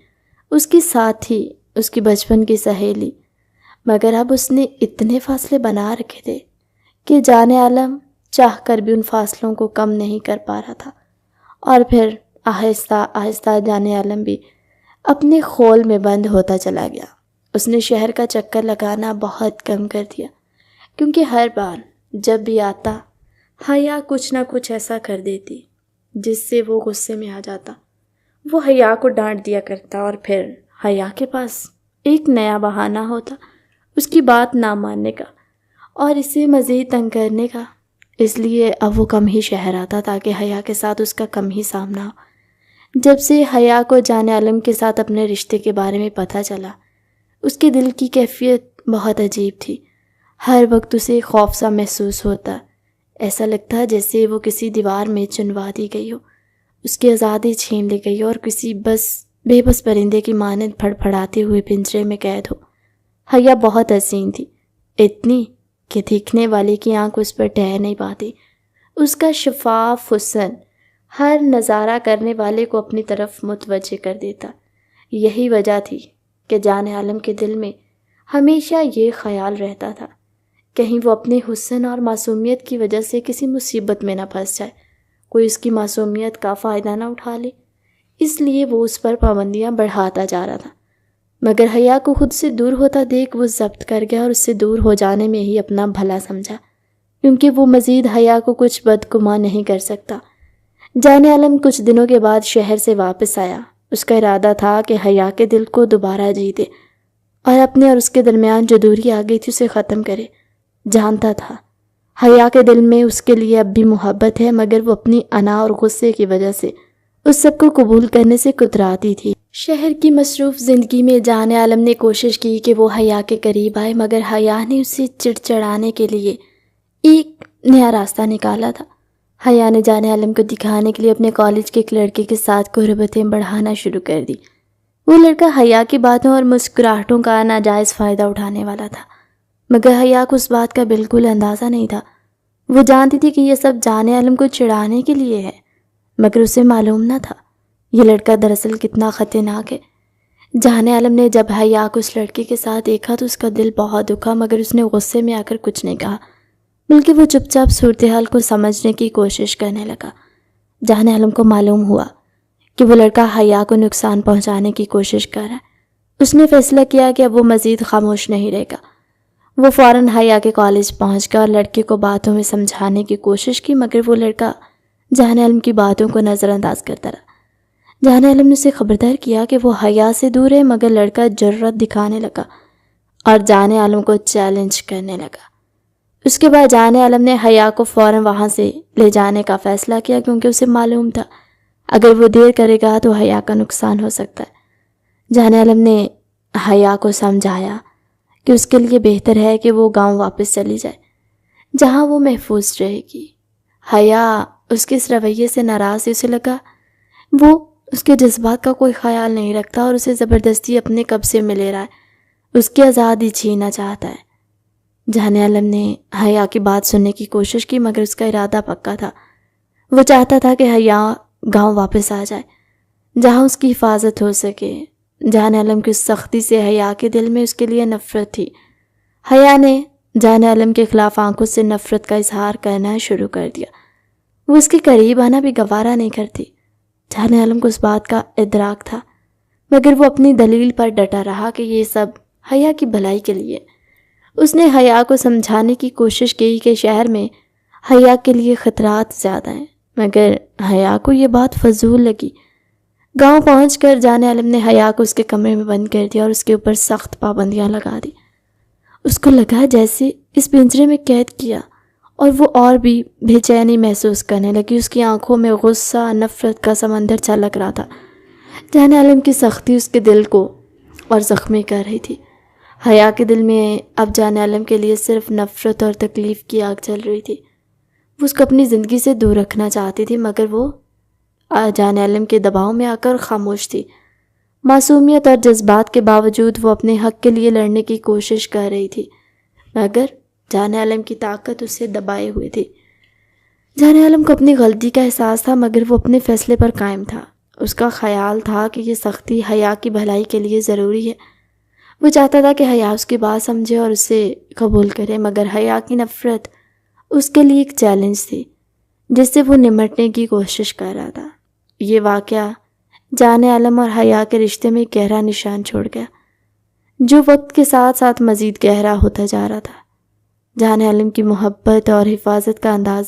اس کی ساتھی، اس کی بچپن کی سہیلی، مگر اب اس نے اتنے فاصلے بنا رکھے تھے کہ جان عالم چاہ کر بھی ان فاصلوں کو کم نہیں کر پا رہا تھا۔ اور پھر آہستہ آہستہ جان عالم بھی اپنے خول میں بند ہوتا چلا گیا۔ اس نے شہر کا چکر لگانا بہت کم کر دیا، کیونکہ ہر بار جب بھی آتا حیا کچھ نہ کچھ ایسا کر دیتی جس سے وہ غصے میں آ جاتا۔ وہ حیا کو ڈانٹ دیا کرتا، اور پھر حیا کے پاس ایک نیا بہانہ ہوتا اس کی بات نہ ماننے کا اور اسے مزید تنگ کرنے کا۔ اس لیے اب وہ کم ہی شہر آتا تاکہ حیا کے ساتھ اس کا کم ہی سامنا ہو۔ جب سے حیا کو جان عالم کے ساتھ اپنے رشتے کے بارے میں پتہ چلا، اس کے دل کی کیفیت بہت عجیب تھی۔ ہر وقت اسے خوف سا محسوس ہوتا، ایسا لگتا جیسے وہ کسی دیوار میں چنوا دی گئی ہو، اس کی آزادی چھین لی گئی ہو اور کسی بے بس پرندے کی مانند پھڑ پھڑاتے ہوئے پنجرے میں قید ہو۔ حیا بہت حسین تھی، اتنی کہ دیکھنے والے کی آنکھ اس پر ٹھہر نہیں پاتی۔ اس کا شفاف حسن ہر نظارہ کرنے والے کو اپنی طرف متوجہ کر دیتا۔ یہی وجہ تھی کہ جان عالم کے دل میں ہمیشہ یہ خیال رہتا تھا کہیں وہ اپنے حسن اور معصومیت کی وجہ سے کسی مصیبت میں نہ پھنس جائے، کوئی اس کی معصومیت کا فائدہ نہ اٹھا لے۔ اس لیے وہ اس پر پابندیاں بڑھاتا جا رہا تھا، مگر حیا کو خود سے دور ہوتا دیکھ وہ ضبط کر گیا اور اس سے دور ہو جانے میں ہی اپنا بھلا سمجھا، کیونکہ وہ مزید حیا کو کچھ بدگمان نہیں کر سکتا۔ جان عالم کچھ دنوں کے بعد شہر سے واپس آیا۔ اس کا ارادہ تھا کہ حیا کے دل کو دوبارہ جیتے اور اپنے اور اس کے درمیان جو دوری آ گئی تھی اسے ختم کرے۔ جانتا تھا حیا کے دل میں اس کے لیے اب بھی محبت ہے، مگر وہ اپنی انا اور غصے کی وجہ سے اس سب کو قبول کرنے سے کتراتی تھی۔ شہر کی مصروف زندگی میں جان عالم نے کوشش کی کہ وہ حیا کے قریب آئے، مگر حیا نے اسے چڑچڑانے کے لیے ایک نیا راستہ نکالا تھا۔ حیا نے جان عالم کو دکھانے کے لیے اپنے کالج کے ایک لڑکے کے ساتھ قربتیں بڑھانا شروع کر دی۔ وہ لڑکا حیا کی باتوں اور مسکراہٹوں کا ناجائز فائدہ اٹھانے والا تھا، مگر حیا کو اس بات کا بالکل اندازہ نہیں تھا۔ وہ جانتی تھی کہ یہ سب جان عالم کو چڑھانے کے لیے ہے، مگر اسے معلوم نہ تھا یہ لڑکا دراصل کتنا خطرناک ہے۔ جہان عالم نے جب حیا کو اس لڑکے کے ساتھ دیکھا تو اس کا دل بہت دکھا، مگر اس نے غصے میں آ کر کچھ نہیں کہا، بلکہ وہ چپ چاپ صورتحال کو سمجھنے کی کوشش کرنے لگا۔ جہان عالم کو معلوم ہوا کہ وہ لڑکا حیا کو نقصان پہنچانے کی کوشش کر رہا ہے۔ اس نے فیصلہ کیا کہ اب وہ مزید خاموش نہیں رہے گا۔ وہ فوراً حیا کے کالج پہنچ گیا اور لڑکے کو باتوں میں سمجھانے کی کوشش کی، مگر وہ لڑکا جہان عالم کی باتوں کو نظر انداز کرتا رہا۔ جہان عالم نے اسے خبردار کیا کہ وہ حیا سے دور ہے، مگر لڑکا جرأت دکھانے لگا اور جہان عالم کو چیلنج کرنے لگا۔ اس کے بعد جہان عالم نے حیا کو فوراً وہاں سے لے جانے کا فیصلہ کیا، کیونکہ اسے معلوم تھا اگر وہ دیر کرے گا تو حیا کا نقصان ہو سکتا ہے۔ جہان عالم نے حیا کو سمجھایا کہ اس کے لیے بہتر ہے کہ وہ گاؤں واپس چلی جائے جہاں وہ محفوظ رہے گی۔ حیا اس کے اس رویے سے ناراض تھی، اسے لگا وہ اس کے جذبات کا کوئی خیال نہیں رکھتا اور اسے زبردستی اپنے قبضے میں لے رہا ہے، اس کی آزادی چھیننا چاہتا ہے۔ جہان عالم نے حیا کی بات سننے کی کوشش کی، مگر اس کا ارادہ پکا تھا۔ وہ چاہتا تھا کہ حیا گاؤں واپس آ جائے جہاں اس کی حفاظت ہو سکے۔ جہان عالم کی اس سختی سے حیا کے دل میں اس کے لیے نفرت تھی۔ حیا نے جہان عالم کے خلاف آنکھوں سے نفرت کا اظہار کرنا شروع کر دیا۔ وہ اس کے قریب آنا بھی گوارا نہیں کرتی۔ جہان عالم کو اس بات کا ادراک تھا، مگر وہ اپنی دلیل پر ڈٹا رہا کہ یہ سب حیا کی بھلائی کے لیے۔ اس نے حیا کو سمجھانے کی کوشش کی کہ شہر میں حیا کے لیے خطرات زیادہ ہیں، مگر حیا کو یہ بات فضول لگی۔ گاؤں پہنچ کر جہان عالم نے حیا کو اس کے کمرے میں بند کر دیا اور اس کے اوپر سخت پابندیاں لگا دی۔ اس کو لگا جیسے اس پنجرے میں قید کیا، اور وہ اور بھی بے چینی محسوس کرنے لگی۔ اس کی آنکھوں میں غصہ، نفرت کا سمندر چھلک رہا تھا۔ جہان عالم کی سختی اس کے دل کو اور زخمی کر رہی تھی۔ حیا کے دل میں اب جہان عالم کے لیے صرف نفرت اور تکلیف کی آگ جل رہی تھی۔ وہ اس کو اپنی زندگی سے دور رکھنا چاہتی تھی، مگر وہ جہان عالم کے دباؤ میں آ کر خاموش تھی۔ معصومیت اور جذبات کے باوجود وہ اپنے حق کے لیے لڑنے کی کوشش کر رہی تھی، مگر جہان عالم کی طاقت اسے دبائے ہوئے تھی۔ جہان عالم کو اپنی غلطی کا احساس تھا، مگر وہ اپنے فیصلے پر قائم تھا۔ اس کا خیال تھا کہ یہ سختی حیا کی بھلائی کے لیے ضروری ہے۔ وہ چاہتا تھا کہ حیا اس کی بات سمجھے اور اسے قبول کرے، مگر حیا کی نفرت اس کے لیے ایک چیلنج تھی جس سے وہ نمٹنے کی کوشش کر رہا تھا۔ یہ واقعہ جہان عالم اور حیا کے رشتے میں گہرا نشان چھوڑ گیا، جو وقت کے ساتھ ساتھ مزید گہرا ہوتا جا رہا تھا۔ جہان عالم کی محبت اور حفاظت کا انداز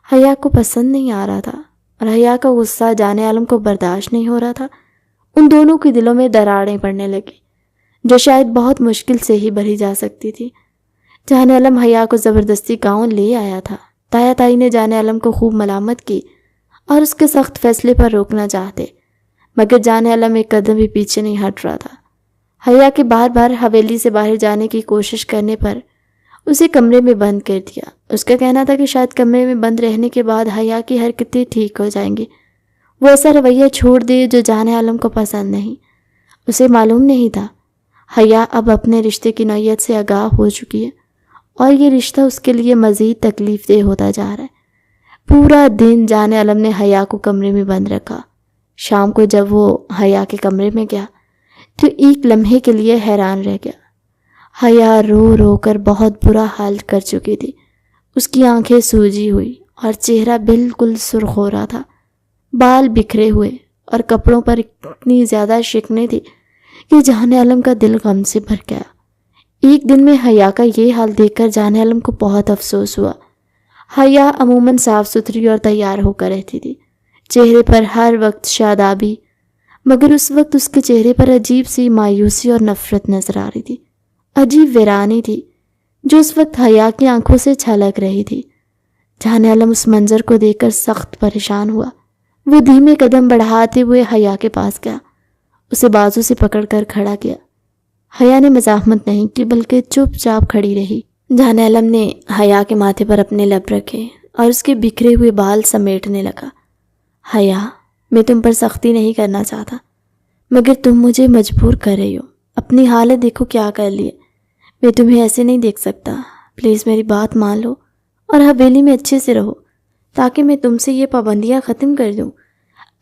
حیا کو پسند نہیں آ رہا تھا، اور حیا کا غصہ جہان عالم کو برداشت نہیں ہو رہا تھا۔ ان دونوں کے دلوں میں دراڑیں پڑنے لگی، جو شاید بہت مشکل سے ہی بھری جا سکتی تھی۔ جہان عالم حیا کو زبردستی گاؤں لے آیا تھا۔ تایا تائی نے جہان عالم کو خوب ملامت کی اور اس کے سخت فیصلے پر روکنا چاہتے، مگر جہان عالم ایک قدم بھی پیچھے نہیں ہٹ رہا تھا۔ حیا کے بار بار حویلی سے باہر جانے کی کوشش کرنے پر اسے کمرے میں بند کر دیا۔ اس کا کہنا تھا کہ شاید کمرے میں بند رہنے کے بعد حیا کی حرکتیں ٹھیک ہو جائیں گی، وہ ایسا رویہ چھوڑ دے جو جہان عالم کو پسند نہیں۔ اسے معلوم نہیں تھا حیا اب اپنے رشتے کی نوعیت سے آگاہ ہو چکی ہے، اور یہ رشتہ اس کے لیے مزید تکلیف دہ ہوتا جا رہا ہے۔ پورا دن جہان عالم نے حیا کو کمرے میں بند رکھا۔ شام کو جب وہ حیا کے کمرے میں گیا تو ایک لمحے کے لیے حیران رہ گیا۔ حیا رو رو کر بہت برا حال کر چکی تھی۔ اس کی آنکھیں سوجی ہوئی اور چہرہ بالکل سرخ ہو رہا تھا۔ بال بکھرے ہوئے اور کپڑوں پر اتنی زیادہ شکنیں تھی کہ جہان عالم کا دل غم سے بھر گیا۔ ایک دن میں حیا کا یہ حال دیکھ کر جہان عالم کو بہت افسوس ہوا۔ حیا عموماً صاف ستھری اور تیار ہو کر رہتی تھی، چہرے پر ہر وقت شادابی، مگر اس وقت اس کے چہرے پر عجیب سی مایوسی اور نفرت نظر آ رہی تھی۔ عجیب ویرانی تھی جو اس وقت حیا کی آنکھوں سے چھلک رہی تھی۔ جہان عالم اس منظر کو دیکھ کر سخت پریشان ہوا۔ وہ دھیمے قدم بڑھاتے ہوئے حیا کے پاس گیا، اسے بازو سے پکڑ کر کھڑا کیا۔ حیا نے مزاحمت نہیں کی، بلکہ چپ چاپ کھڑی رہی۔ جہان عالم نے حیا کے ماتھے پر اپنے لب رکھے اور اس کے بکھرے ہوئے بال سمیٹنے لگا۔ حیا، میں تم پر سختی نہیں کرنا چاہتا، مگر تم مجھے مجبور کر رہی ہو۔ اپنی حالت دیکھو کیا کر لیے، میں تمہیں ایسے نہیں دیکھ سکتا۔ پلیز میری بات مان لو اور حویلی میں اچھے سے رہو۔ تاکہ میں تم سے یہ پابندیاں ختم کر دوں۔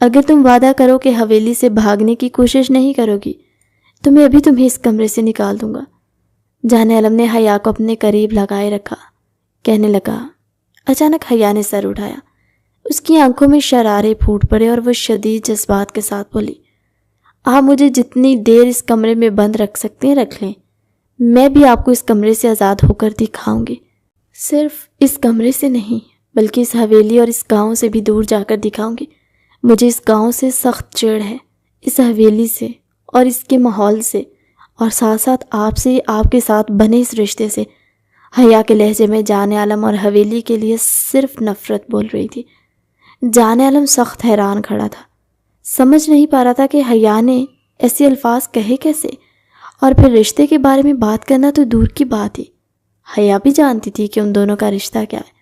اگر تم وعدہ کرو کہ حویلی سے بھاگنے کی کوشش نہیں کرو گی تو میں ابھی تمہیں اس کمرے سے نکال دوں گا۔ جان عالم نے حیا کو اپنے قریب لگائے رکھا، کہنے لگا۔ اچانک حیا نے سر اٹھایا، اس کی آنکھوں میں شرارے پھوٹ پڑے اور وہ شدید جذبات کے ساتھ بولی، آپ مجھے جتنی دیر اس کمرے میں بند رکھ سکتے ہیں رکھ لیں، میں بھی آپ کو اس کمرے سے آزاد ہو کر دکھاؤں گی۔ صرف اس کمرے سے نہیں بلکہ اس حویلی اور اس گاؤں سے بھی دور جا کر دکھاؤں گی۔ مجھے اس گاؤں سے سخت چڑ ہے، اس حویلی سے اور اس کے ماحول سے، اور ساتھ ساتھ آپ سے، آپ کے ساتھ بنے اس رشتے سے۔ حیا کے لہجے میں جان عالم اور حویلی کے لیے صرف نفرت بول رہی تھی۔ جان عالم سخت حیران کھڑا تھا، سمجھ نہیں پا رہا تھا کہ حیا نے ایسے الفاظ کہے کیسے، اور پھر رشتے کے بارے میں بات کرنا تو دور کی بات ہی۔ حیا بھی جانتی تھی کہ ان دونوں کا رشتہ کیا ہے۔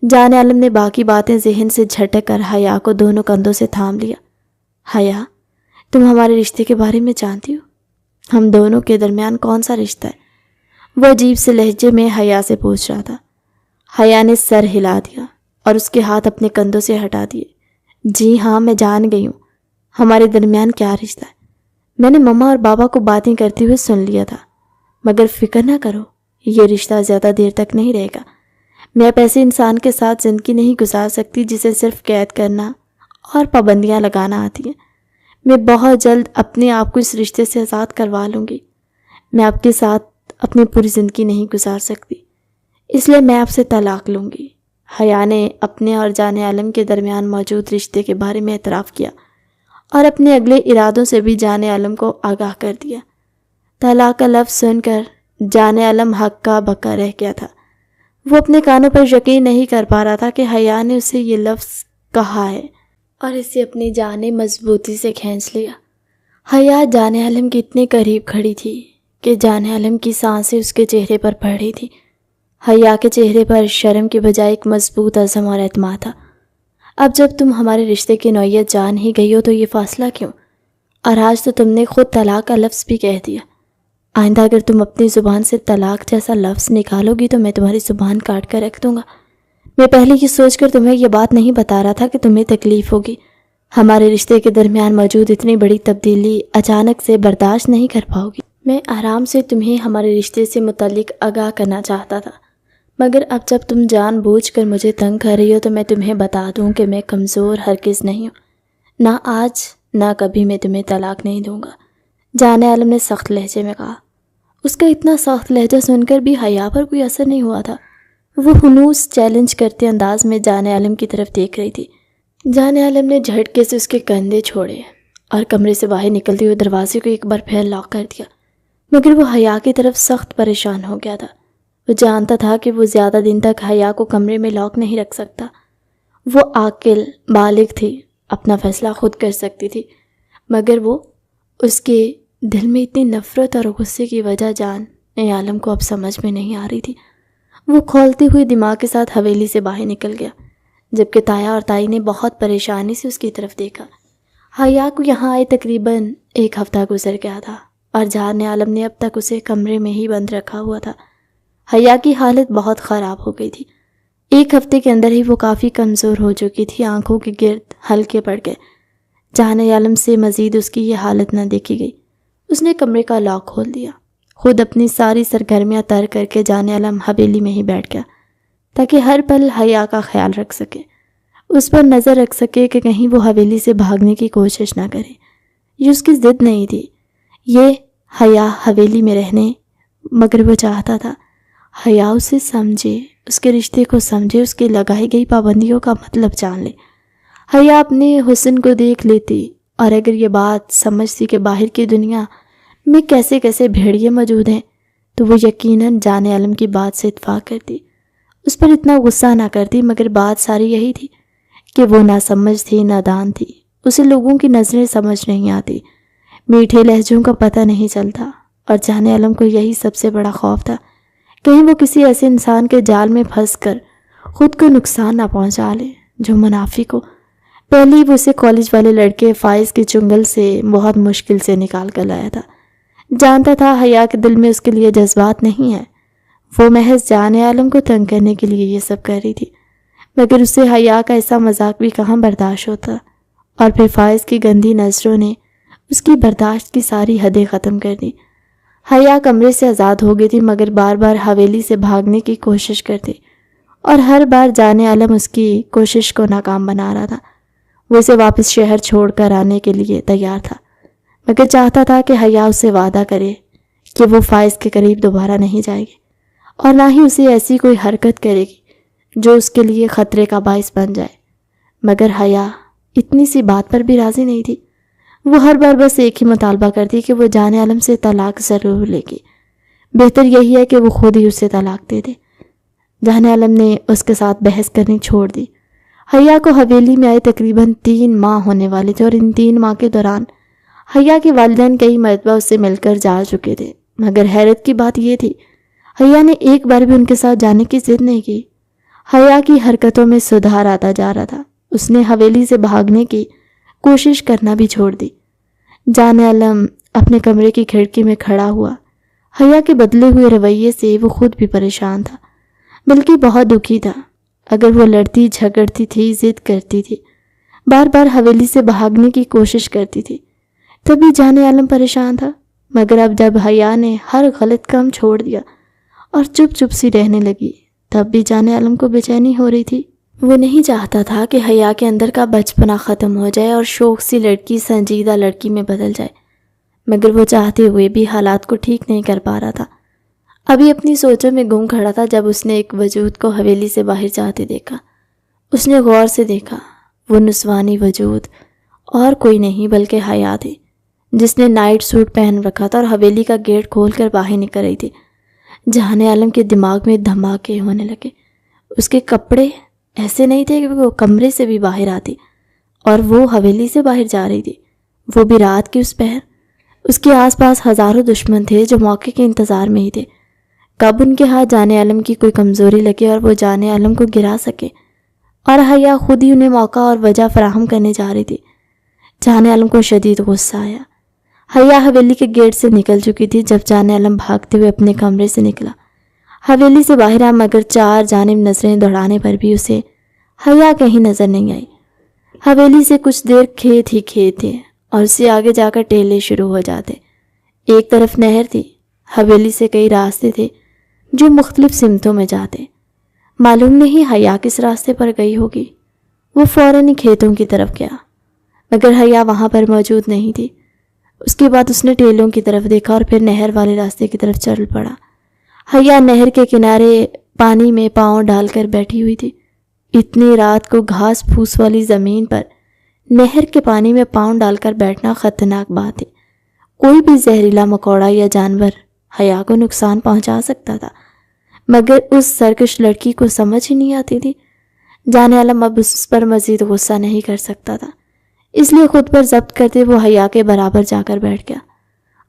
جان عالم نے باقی باتیں ذہن سے جھٹک کر حیا کو دونوں کندھوں سے تھام لیا۔ حیا، تم ہمارے رشتے کے بارے میں جانتی ہو؟ ہم دونوں کے درمیان کون سا رشتہ ہے؟ وہ عجیب سے لہجے میں حیا سے پوچھ رہا تھا۔ حیا نے سر ہلا دیا اور اس کے ہاتھ اپنے کندھوں سے ہٹا دیے۔ جی ہاں، میں جان گئی ہوں ہمارے درمیان کیا رشتہ ہے۔ میں نے مما اور بابا کو باتیں کرتے ہوئے سن لیا تھا، مگر فکر نہ کرو، یہ رشتہ زیادہ دیر تک نہیں رہے گا۔ میں اب ایسے انسان کے ساتھ زندگی نہیں گزار سکتی جسے صرف قید کرنا اور پابندیاں لگانا آتی ہیں۔ میں بہت جلد اپنے آپ کو اس رشتے سے آزاد کروا لوں گی۔ میں آپ کے ساتھ اپنی پوری زندگی نہیں گزار سکتی، اس لیے میں آپ سے طلاق لوں گی۔ حیا نے اپنے اور جان عالم کے درمیان موجود رشتے کے بارے میں اعتراف کیا اور اپنے اگلے ارادوں سے بھی جان عالم کو آگاہ کر دیا۔ طلاق کا لفظ سن کر جان عالم ہکا بکا رہ گیا تھا۔ وہ اپنے کانوں پر یقین نہیں کر پا رہا تھا کہ حیا نے اسے یہ لفظ کہا ہے، اور اسے اپنی جان نے مضبوطی سے کھینچ لیا۔ حیا جان عالم کے اتنے قریب کھڑی تھی کہ جان عالم کی سانسیں اس کے چہرے پر پڑ رہی تھی۔ حیا کے چہرے پر شرم کے بجائے ایک مضبوط عزم اور اعتماد تھا۔ اب جب تم ہمارے رشتے کی نوعیت جان ہی گئی ہو تو یہ فاصلہ کیوں؟ اور آج تو تم نے خود طلاق کا لفظ بھی کہہ دیا۔ آئندہ اگر تم اپنی زبان سے طلاق جیسا لفظ نکالو گی تو میں تمہاری زبان کاٹ کر رکھ دوں گا۔ میں پہلے یہ سوچ کر تمہیں یہ بات نہیں بتا رہا تھا کہ تمہیں تکلیف ہوگی۔ ہمارے رشتے کے درمیان موجود اتنی بڑی تبدیلی اچانک سے برداشت نہیں کر پاؤ گی۔ میں آرام سے تمہیں ہمارے رشتے سے متعلق آگاہ کرنا چاہتا تھا، مگر اب جب تم جان بوجھ کر مجھے تنگ کر رہی ہو تو میں تمہیں بتا دوں کہ میں کمزور ہرگز نہیں ہوں۔ نہ آج نہ کبھی میں تمہیں طلاق نہیں دوں گا، جان عالم نے سخت لہجے میں کہا۔ اس کا اتنا سخت لہجہ سن کر بھی حیا پر کوئی اثر نہیں ہوا تھا۔ وہ خنوس چیلنج کرتے انداز میں جان عالم کی طرف دیکھ رہی تھی۔ جان عالم نے جھٹکے سے اس کے کندھے چھوڑے اور کمرے سے باہر نکلتے ہوئے دروازے کو ایک بار پھر لاک کر دیا، مگر وہ حیا کی طرف سخت پریشان ہو گیا تھا۔ وہ جانتا تھا کہ وہ زیادہ دن تک حیا کو کمرے میں لاک نہیں رکھ سکتا۔ وہ عاقل بالغ تھی، اپنا فیصلہ خود کر سکتی تھی، مگر وہ اس کے دل میں اتنی نفرت اور غصے کی وجہ جان عالم کو اب سمجھ میں نہیں آ رہی تھی۔ وہ کھولتے ہوئے دماغ کے ساتھ حویلی سے باہر نکل گیا، جبکہ تایا اور تائی نے بہت پریشانی سے اس کی طرف دیکھا۔ حیا کو یہاں آئے تقریباً 1 ہفتہ گزر گیا تھا اور جان عالم نے اب تک اسے کمرے میں ہی بند رکھا ہوا تھا۔ حیا کی حالت بہت خراب ہو گئی تھی۔ 1 ہفتے کے اندر ہی وہ کافی کمزور ہو چکی تھی، آنکھوں کے گرد ہلکے پڑ گئے۔ جان عالم سے مزید اس کی یہ حالت نہ دیکھی گئی۔ اس نے کمرے کا لاک کھول دیا، خود اپنی ساری سرگرمیاں ترک کر کے جان عالم حویلی میں ہی بیٹھ گیا تاکہ ہر پل حیا کا خیال رکھ سکے، اس پر نظر رکھ سکے کہ کہیں وہ حویلی سے بھاگنے کی کوشش نہ کرے۔ یہ اس کی ضد نہیں تھی، یہ حیا حویلی میں رہنے، مگر وہ چاہتا تھا حیا اسے سمجھے، اس کے رشتے کو سمجھے، اس کی لگائی گئی پابندیوں کا مطلب جان لے۔ حیا اپنے حسن کو دیکھ لیتی اور اگر یہ بات سمجھتی کہ باہر کی دنیا میں کیسے کیسے بھیڑیے موجود ہیں تو وہ یقیناً جان عالم کی بات سے اتفاق کرتی، اس پر اتنا غصہ نہ کرتی، مگر بات ساری یہی تھی کہ وہ نہ سمجھ تھی، نادان تھی، اسے لوگوں کی نظریں سمجھ نہیں آتی، میٹھے لہجوں کا پتہ نہیں چلتا، اور جان عالم کو یہی سب سے بڑا خوف تھا، کہیں وہ کسی ایسے انسان کے جال میں پھنس کر خود کو نقصان نہ پہنچا لے جو منافق ہو۔ پہلے ہی وہ اسے کالج والے لڑکے فائز کے چنگل سے بہت مشکل سے نکال کر لایا تھا۔ جانتا تھا حیا کے دل میں اس کے لیے جذبات نہیں ہیں، وہ محض جان عالم کو تنگ کرنے کے لیے یہ سب کر رہی تھی، مگر اسے حیا کا ایسا مذاق بھی کہاں برداشت ہوتا، اور پھر فائز کی گندی نظروں نے اس کی برداشت کی ساری حدیں ختم کر دی۔ حیا کمرے سے آزاد ہو گئی تھی، مگر بار بار حویلی سے بھاگنے کی کوشش کرتی، اور ہر بار جانے عالم اس کی کوشش کو ناکام بنا رہا تھا۔ وہ اسے واپس شہر چھوڑ کر آنے کے لیے تیار تھا، مگر چاہتا تھا کہ حیا اسے وعدہ کرے کہ وہ فائز کے قریب دوبارہ نہیں جائے گی، اور نہ ہی اسے ایسی کوئی حرکت کرے گی جو اس کے لیے خطرے کا باعث بن جائے۔ مگر حیا اتنی سی بات پر بھی راضی نہیں تھی۔ وہ ہر بار بس ایک ہی مطالبہ کرتی کہ وہ جانے عالم سے طلاق ضرور لے گی، بہتر یہی ہے کہ وہ خود ہی اسے طلاق دے دے۔ جانے عالم نے اس کے ساتھ بحث کرنی چھوڑ دی۔ حیا کو حویلی میں آئے تقریباً 3 ماہ ہونے والے تھے، اور ان 3 ماہ کے دوران حیا کے والدین کئی مرتبہ اس سے مل کر جا چکے تھے، مگر حیرت کی بات یہ تھی حیا نے ایک بار بھی ان کے ساتھ جانے کی ضد نہیں کی۔ حیا کی حرکتوں میں سدھار آتا جا رہا تھا، اس نے حویلی سے بھاگنے کی کوشش کرنا بھی چھوڑ دی۔ جانے عالم اپنے کمرے کی کھڑکی میں کھڑا ہوا۔ حیا کے بدلے ہوئے رویے سے وہ خود بھی پریشان تھا، بلکہ بہت دکھی تھا۔ اگر وہ لڑتی جھگڑتی تھی، ضد کرتی تھی، بار بار حویلی سے بھاگنے کی کوشش کرتی تھی، تبھی جانے عالم پریشان تھا۔ مگر اب جب حیا نے ہر غلط کام چھوڑ دیا اور چپ چپ سی رہنے لگی، تب بھی جانے عالم کو بے چینی ہو رہی تھی۔ وہ نہیں چاہتا تھا کہ حیا کے اندر کا بچپنا ختم ہو جائے اور شوق سی لڑکی سنجیدہ لڑکی میں بدل جائے، مگر وہ چاہتے ہوئے بھی حالات کو ٹھیک نہیں کر پا رہا تھا۔ ابھی اپنی سوچوں میں گم کھڑا تھا جب اس نے ایک وجود کو حویلی سے باہر جاتے دیکھا۔ اس نے غور سے دیکھا، وہ نسوانی وجود اور کوئی نہیں بلکہ حیا تھی، جس نے نائٹ سوٹ پہن رکھا تھا اور حویلی کا گیٹ کھول کر باہر نکل رہی تھی۔ جہان عالم کے دماغ میں دھماکے ہونے لگے۔ اس کے کپڑے ایسے نہیں تھے کہ وہ کمرے سے بھی باہر آتی، اور وہ حویلی سے باہر جا رہی تھی، وہ بھی رات کی اس پہر۔ اس کے آس پاس ہزاروں دشمن تھے جو موقع کے انتظار میں ہی تھے، کب ان کے ہاتھ جانے عالم کی کوئی کمزوری لگے اور وہ جانے عالم کو گرا سکے، اور حیا خود ہی انہیں موقع اور وجہ فراہم کرنے جا رہی تھی۔ جانے عالم کو شدید غصہ آیا۔ حیا حویلی کے گیٹ سے نکل چکی تھی جب جانے عالم بھاگتے ہوئے اپنے کمرے سے نکلا۔ حویلی سے باہر آ، مگر 4 جانب نظریں دوڑانے پر بھی اسے حیا کہیں نظر نہیں آئی۔ حویلی سے کچھ دیر کھیت ہی کھیت تھے، اور اس سے آگے جا کر ٹیلے شروع ہو جاتے۔ ایک طرف نہر تھی، حویلی سے کئی راستے تھے جو مختلف سمتوں میں جاتے۔ معلوم نہیں حیا کس راستے پر گئی ہوگی۔ وہ فوراً ہی کھیتوں کی طرف گیا، مگر حیا وہاں پر موجود نہیں تھی۔ اس کے بعد اس نے ٹیلوں کی طرف دیکھا اور پھر نہر والے راستے کی طرف چل پڑا۔ حیا نہر کے کنارے پانی میں پاؤں ڈال کر بیٹھی ہوئی تھی۔ اتنی رات کو گھاس پھوس والی زمین پر نہر کے پانی میں پاؤں ڈال کر بیٹھنا خطرناک بات ہے۔ کوئی بھی زہریلا مکوڑا یا جانور حیا کو نقصان پہنچا سکتا تھا، مگر اس سرکش لڑکی کو سمجھ ہی نہیں آتی تھی۔ جانے عالم اب اس پر مزید غصہ نہیں کر سکتا تھا، اس لیے خود پر ضبط کرتے وہ حیا کے برابر جا کر بیٹھ گیا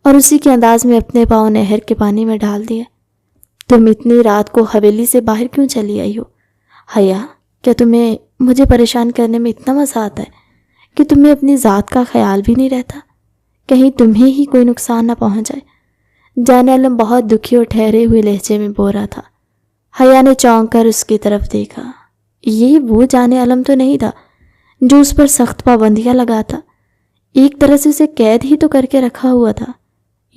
اور اسی کے انداز میں اپنے پاؤں نہر کے پانی میں ڈال دیے۔ تم اتنی رات کو حویلی سے باہر کیوں چلی آئی ہو؟ حیا، کیا تمہیں مجھے پریشان کرنے میں اتنا مزہ آتا ہے کہ تمہیں اپنی ذات کا خیال بھی نہیں رہتا؟ کہیں تمہیں ہی کوئی نقصان نہ پہنچ جائے۔ جانے عالم بہت دکھی اور ٹھہرے ہوئے لہجے میں بول رہا تھا۔ حیا نے چونک کر اس کی طرف دیکھا۔ یہ وہ جانے عالم تو نہیں تھا جو اس پر سخت پابندیاں لگاتا، ایک طرح سے اسے قید ہی تو کر کے رکھا ہوا تھا۔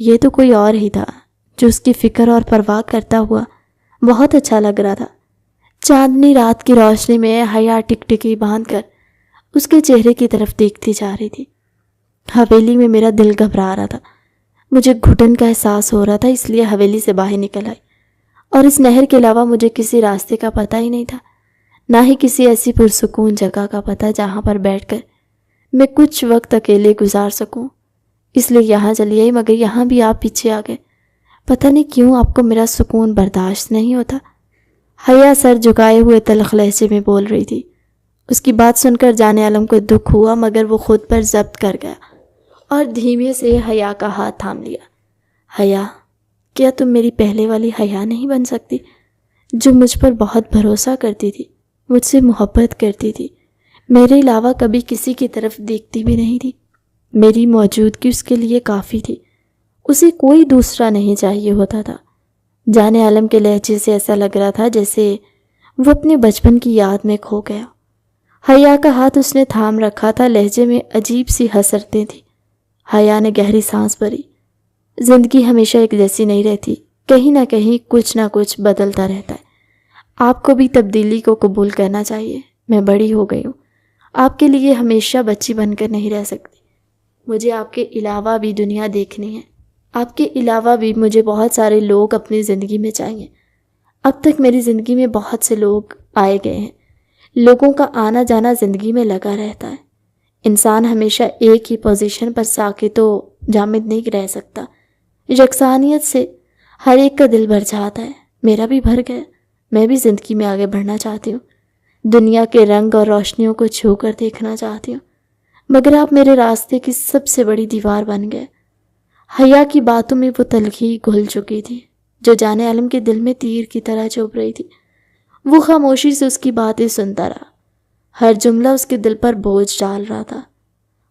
یہ تو کوئی اور ہی تھا جو اس کی فکر اور پرواہ کرتا ہوا بہت اچھا لگ رہا تھا۔ چاندنی رات کی روشنی میں حیا ٹکٹکی باندھ کر اس کے چہرے کی طرف دیکھتی جا رہی تھی۔ حویلی میں میرا دل گھبرا رہا تھا، مجھے گھٹن کا احساس ہو رہا تھا، اس لیے حویلی سے باہر نکل آئی، اور اس نہر کے علاوہ مجھے کسی راستے کا پتہ ہی نہیں تھا، نہ ہی کسی ایسی پرسکون جگہ کا پتہ جہاں پر بیٹھ کر میں کچھ وقت اکیلے گزار سکوں، اس لیے یہاں چلی آئی، مگر یہاں بھی آپ پیچھے آ گئے۔ پتہ نہیں کیوں آپ کو میرا سکون برداشت نہیں ہوتا۔ حیا سر جھکائے ہوئے تلخ لہجے میں بول رہی تھی۔ اس کی بات سن کر جانے عالم کو دکھ ہوا، مگر وہ خود پر ضبط کر گیا اور دھیمے سے حیا کا ہاتھ تھام لیا۔ حیا، کیا تم میری پہلے والی حیا نہیں بن سکتی جو مجھ پر بہت بھروسہ کرتی تھی، مجھ سے محبت کرتی تھی، میرے علاوہ کبھی کسی کی طرف دیکھتی بھی نہیں تھی؟ میری موجودگی اس کے لیے کافی تھی، اسے کوئی دوسرا نہیں چاہیے ہوتا تھا۔ جانے عالم کے لہجے سے ایسا لگ رہا تھا جیسے وہ اپنے بچپن کی یاد میں کھو گیا۔ حیا کا ہاتھ اس نے تھام رکھا تھا، لہجے میں عجیب سی حسرتیں تھیں۔ حیا نے گہری سانس بھری۔ زندگی ہمیشہ ایک جیسی نہیں رہتی، کہیں نہ کہیں کچھ نہ کچھ بدلتا رہتا ہے۔ آپ کو بھی تبدیلی کو قبول کرنا چاہیے۔ میں بڑی ہو گئی ہوں، آپ کے لیے ہمیشہ بچی بن کر نہیں رہ سکتی۔ مجھے آپ کے علاوہ بھی دنیا دیکھنی ہے، آپ کے علاوہ بھی مجھے بہت سارے لوگ اپنی زندگی میں چاہیے۔ اب تک میری زندگی میں بہت سے لوگ آئے گئے ہیں، لوگوں کا آنا جانا زندگی میں لگا رہتا ہے۔ انسان ہمیشہ ایک ہی پوزیشن پر ساکت و جامد نہیں رہ سکتا۔ یکسانیت سے ہر ایک کا دل بھر جاتا ہے، میرا بھی بھر گیا۔ میں بھی زندگی میں آگے بڑھنا چاہتی ہوں، دنیا کے رنگ اور روشنیوں کو چھو کر دیکھنا چاہتی ہوں، مگر آپ میرے راستے کی سب سے بڑی دیوار بن گئے۔ حیا کی باتوں میں وہ تلخی گھل چکی تھی جو جان عالم کے دل میں تیر کی طرح چبھ رہی تھی۔ وہ خاموشی سے اس کی باتیں سنتا رہا، ہر جملہ اس کے دل پر بوجھ ڈال رہا تھا۔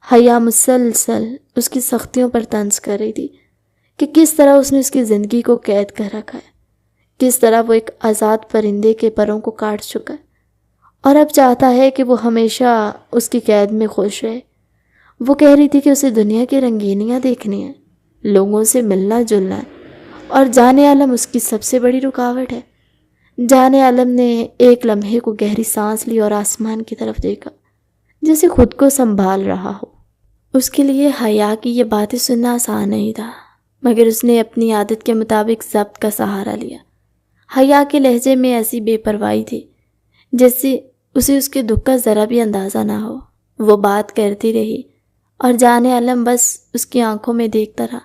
حیا مسلسل اس کی سختیوں پر طنز کر رہی تھی کہ کس طرح اس نے اس کی زندگی کو قید کر رکھا ہے، کس طرح وہ ایک آزاد پرندے کے پروں کو کاٹ چکا ہے اور اب چاہتا ہے کہ وہ ہمیشہ اس کی قید میں خوش رہے۔ وہ کہہ رہی تھی کہ اسے دنیا کی رنگینیاں دیکھنی ہیں، لوگوں سے ملنا جلنا ہے، اور جان عالم اس کی سب سے بڑی رکاوٹ ہے۔ جان عالم نے ایک لمحے کو گہری سانس لی اور آسمان کی طرف دیکھا، جیسے خود کو سنبھال رہا ہو۔ اس کے لیے حیا کی یہ باتیں سننا آسان نہیں تھا، مگر اس نے اپنی عادت کے مطابق ضبط کا سہارا لیا۔ حیا کے لہجے میں ایسی بے پرواہی تھی جیسے اسے اس کے دکھ کا ذرا بھی اندازہ نہ ہو۔ وہ بات کرتی رہی اور جان عالم بس اس کی آنکھوں میں دیکھتا رہا،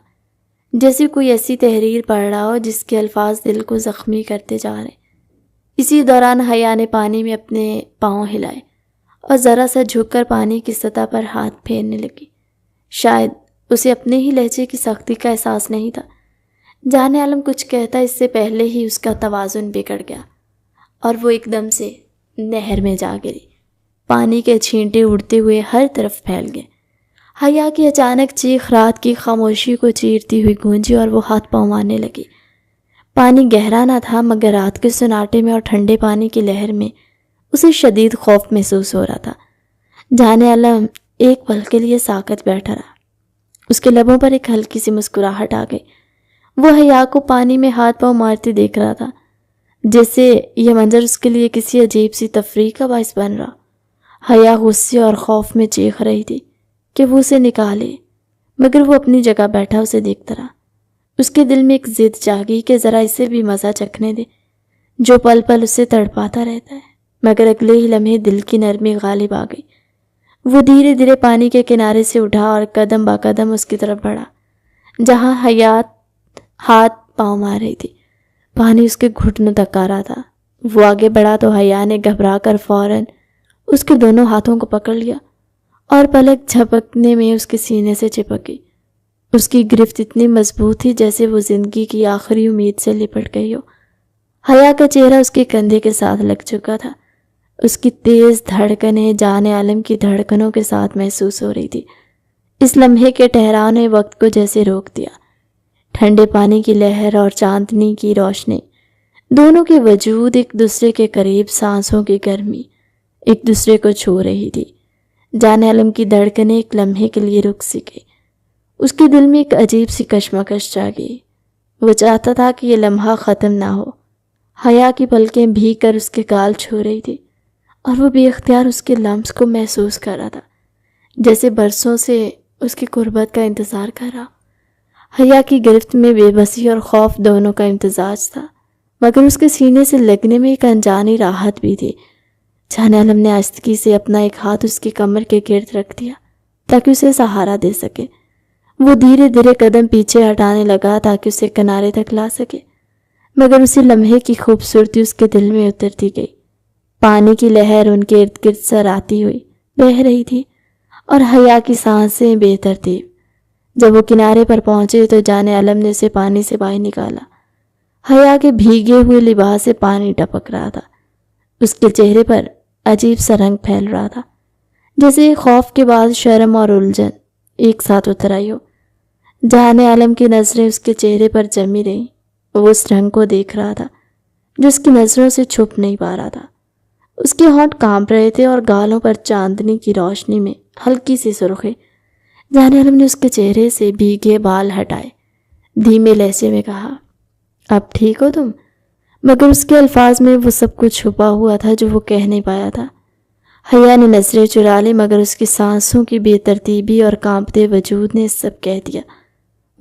جیسے کوئی ایسی تحریر پڑھ رہا ہو جس کے الفاظ دل کو زخمی کرتے جا رہے۔ اسی دوران حیا نے پانی میں اپنے پاؤں ہلائے اور ذرا سا جھک کر پانی کی سطح پر ہاتھ پھیرنے لگی۔ شاید اسے اپنے ہی لہجے کی سختی کا احساس نہیں تھا۔ جان عالم کچھ کہتا اس سے پہلے ہی اس کا توازن بگڑ گیا اور وہ ایک دم سے نہر میں جا گری۔ پانی کے چھینٹے اڑتے ہوئے ہر طرف پھیل گئے۔ حیا کی اچانک چیخ رات کی خاموشی کو چیرتی ہوئی گونجی اور وہ ہاتھ پاؤں مارنے لگی۔ پانی گہرا نہ تھا، مگر رات کے سناٹے میں اور ٹھنڈے پانی کی لہر میں اسے شدید خوف محسوس ہو رہا تھا۔ جان عالم ایک پل کے لیے ساکت بیٹھا رہا، اس کے لبوں پر ایک ہلکی سی مسکراہٹ آ گئی۔ وہ حیا کو پانی میں ہاتھ پاؤں مارتے دیکھ رہا تھا، جیسے یہ منظر اس کے لیے کسی عجیب سی تفریح کا باعث بن رہا۔ حیا غصے اور خوف میں چیخ رہی تھی کہ وہ اسے نکالے، مگر وہ اپنی جگہ بیٹھا اسے دیکھتا رہا۔ اس کے دل میں ایک ضد جاگی کہ ذرا اسے بھی مزہ چکھنے دے جو پل پل اسے تڑپاتا رہتا ہے، مگر اگلے ہی لمحے دل کی نرمی غالب آ گئی۔ وہ دھیرے دھیرے پانی کے کنارے سے اٹھا اور قدم با قدم اس کی طرف بڑھا جہاں حیا ہاتھ پاؤں مار رہی تھی۔ پانی اس کے گھٹنوں تک آ رہا تھا۔ وہ آگے بڑھا تو حیا نے گھبرا کر فوراً اس کے دونوں ہاتھوں کو پکڑ لیا اور پلک جھپکنے میں اس کے سینے سے چپک گئی۔ اس کی گرفت اتنی مضبوط تھی جیسے وہ زندگی کی آخری امید سے لپٹ گئی ہو۔ حیا کا چہرہ اس کے کندھے کے ساتھ لگ چکا تھا، اس کی تیز دھڑکنیں جان عالم کی دھڑکنوں کے ساتھ محسوس ہو رہی تھی۔ اس لمحے کے ٹھہراؤ نے وقت کو جیسے روک دیا۔ ٹھنڈے پانی کی لہر اور چاندنی کی روشنی دونوں کے وجود ایک دوسرے کے قریب، سانسوں کی گرمی ایک دوسرے کو چھو رہی تھی۔ جان عالم کی دھڑکنیں ایک لمحے کے لیے رک سی گئی۔ اس کے دل میں ایک عجیب سی کشمکش جاگی۔ وہ چاہتا تھا کہ یہ لمحہ ختم نہ ہو۔ حیا کی پلکیں بھیگ کر اس کے گال چھو رہی تھی اور وہ بے اختیار اس کے لمس کو محسوس کر رہا تھا، جیسے برسوں سے اس کی قربت کا انتظار کر رہا۔ حیا کی گرفت میں بے بسی اور خوف دونوں کا امتزاج تھا، مگر اس کے سینے سے لگنے میں ایک انجانی راحت بھی تھی۔ جان عالم نے آہستگی سے اپنا ایک ہاتھ اس کی کمر کے گرد رکھ دیا تاکہ اسے سہارا دے سکے۔ وہ دھیرے دھیرے قدم پیچھے ہٹانے لگا تاکہ اسے کنارے تک لا سکے، مگر اسی لمحے کی خوبصورتی اس کے دل میں اترتی گئی۔ پانی کی لہر ان کے ارد گرد سر آتی ہوئی بہہ رہی تھی اور حیا کی سانسیں بے ترتیب۔ جب وہ کنارے پر پہنچے تو جان عالم نے اسے پانی سے باہر نکالا۔ حیا کے بھیگے ہوئے لباس سے پانی ٹپک رہا تھا، اس کے چہرے پر عجیب سا رنگ پھیل رہا تھا، جیسے خوف کے بعد شرم اور الجھن ایک ساتھ اتر آئی ہو۔ جان عالم کی نظریں اس کے چہرے پر جمی رہیں۔ وہ اس رنگ کو دیکھ رہا تھا جو اس کی نظروں سے چھپ نہیں پا رہا تھا۔ اس کے ہونٹ کانپ رہے تھے اور گالوں پر چاندنی کی روشنی میں ہلکی سی سرخی۔ جان عالم نے اس کے چہرے سے بھیگے بال ہٹائے، دھیمے لہجے میں کہا، اب ٹھیک ہو تم؟ مگر اس کے الفاظ میں وہ سب کچھ چھپا ہوا تھا جو وہ کہہ نہیں پایا تھا۔ حیا نے نظریں چرا لی، مگر اس کی سانسوں کی بے ترتیبی اور کانپتے وجود نے سب کہہ دیا۔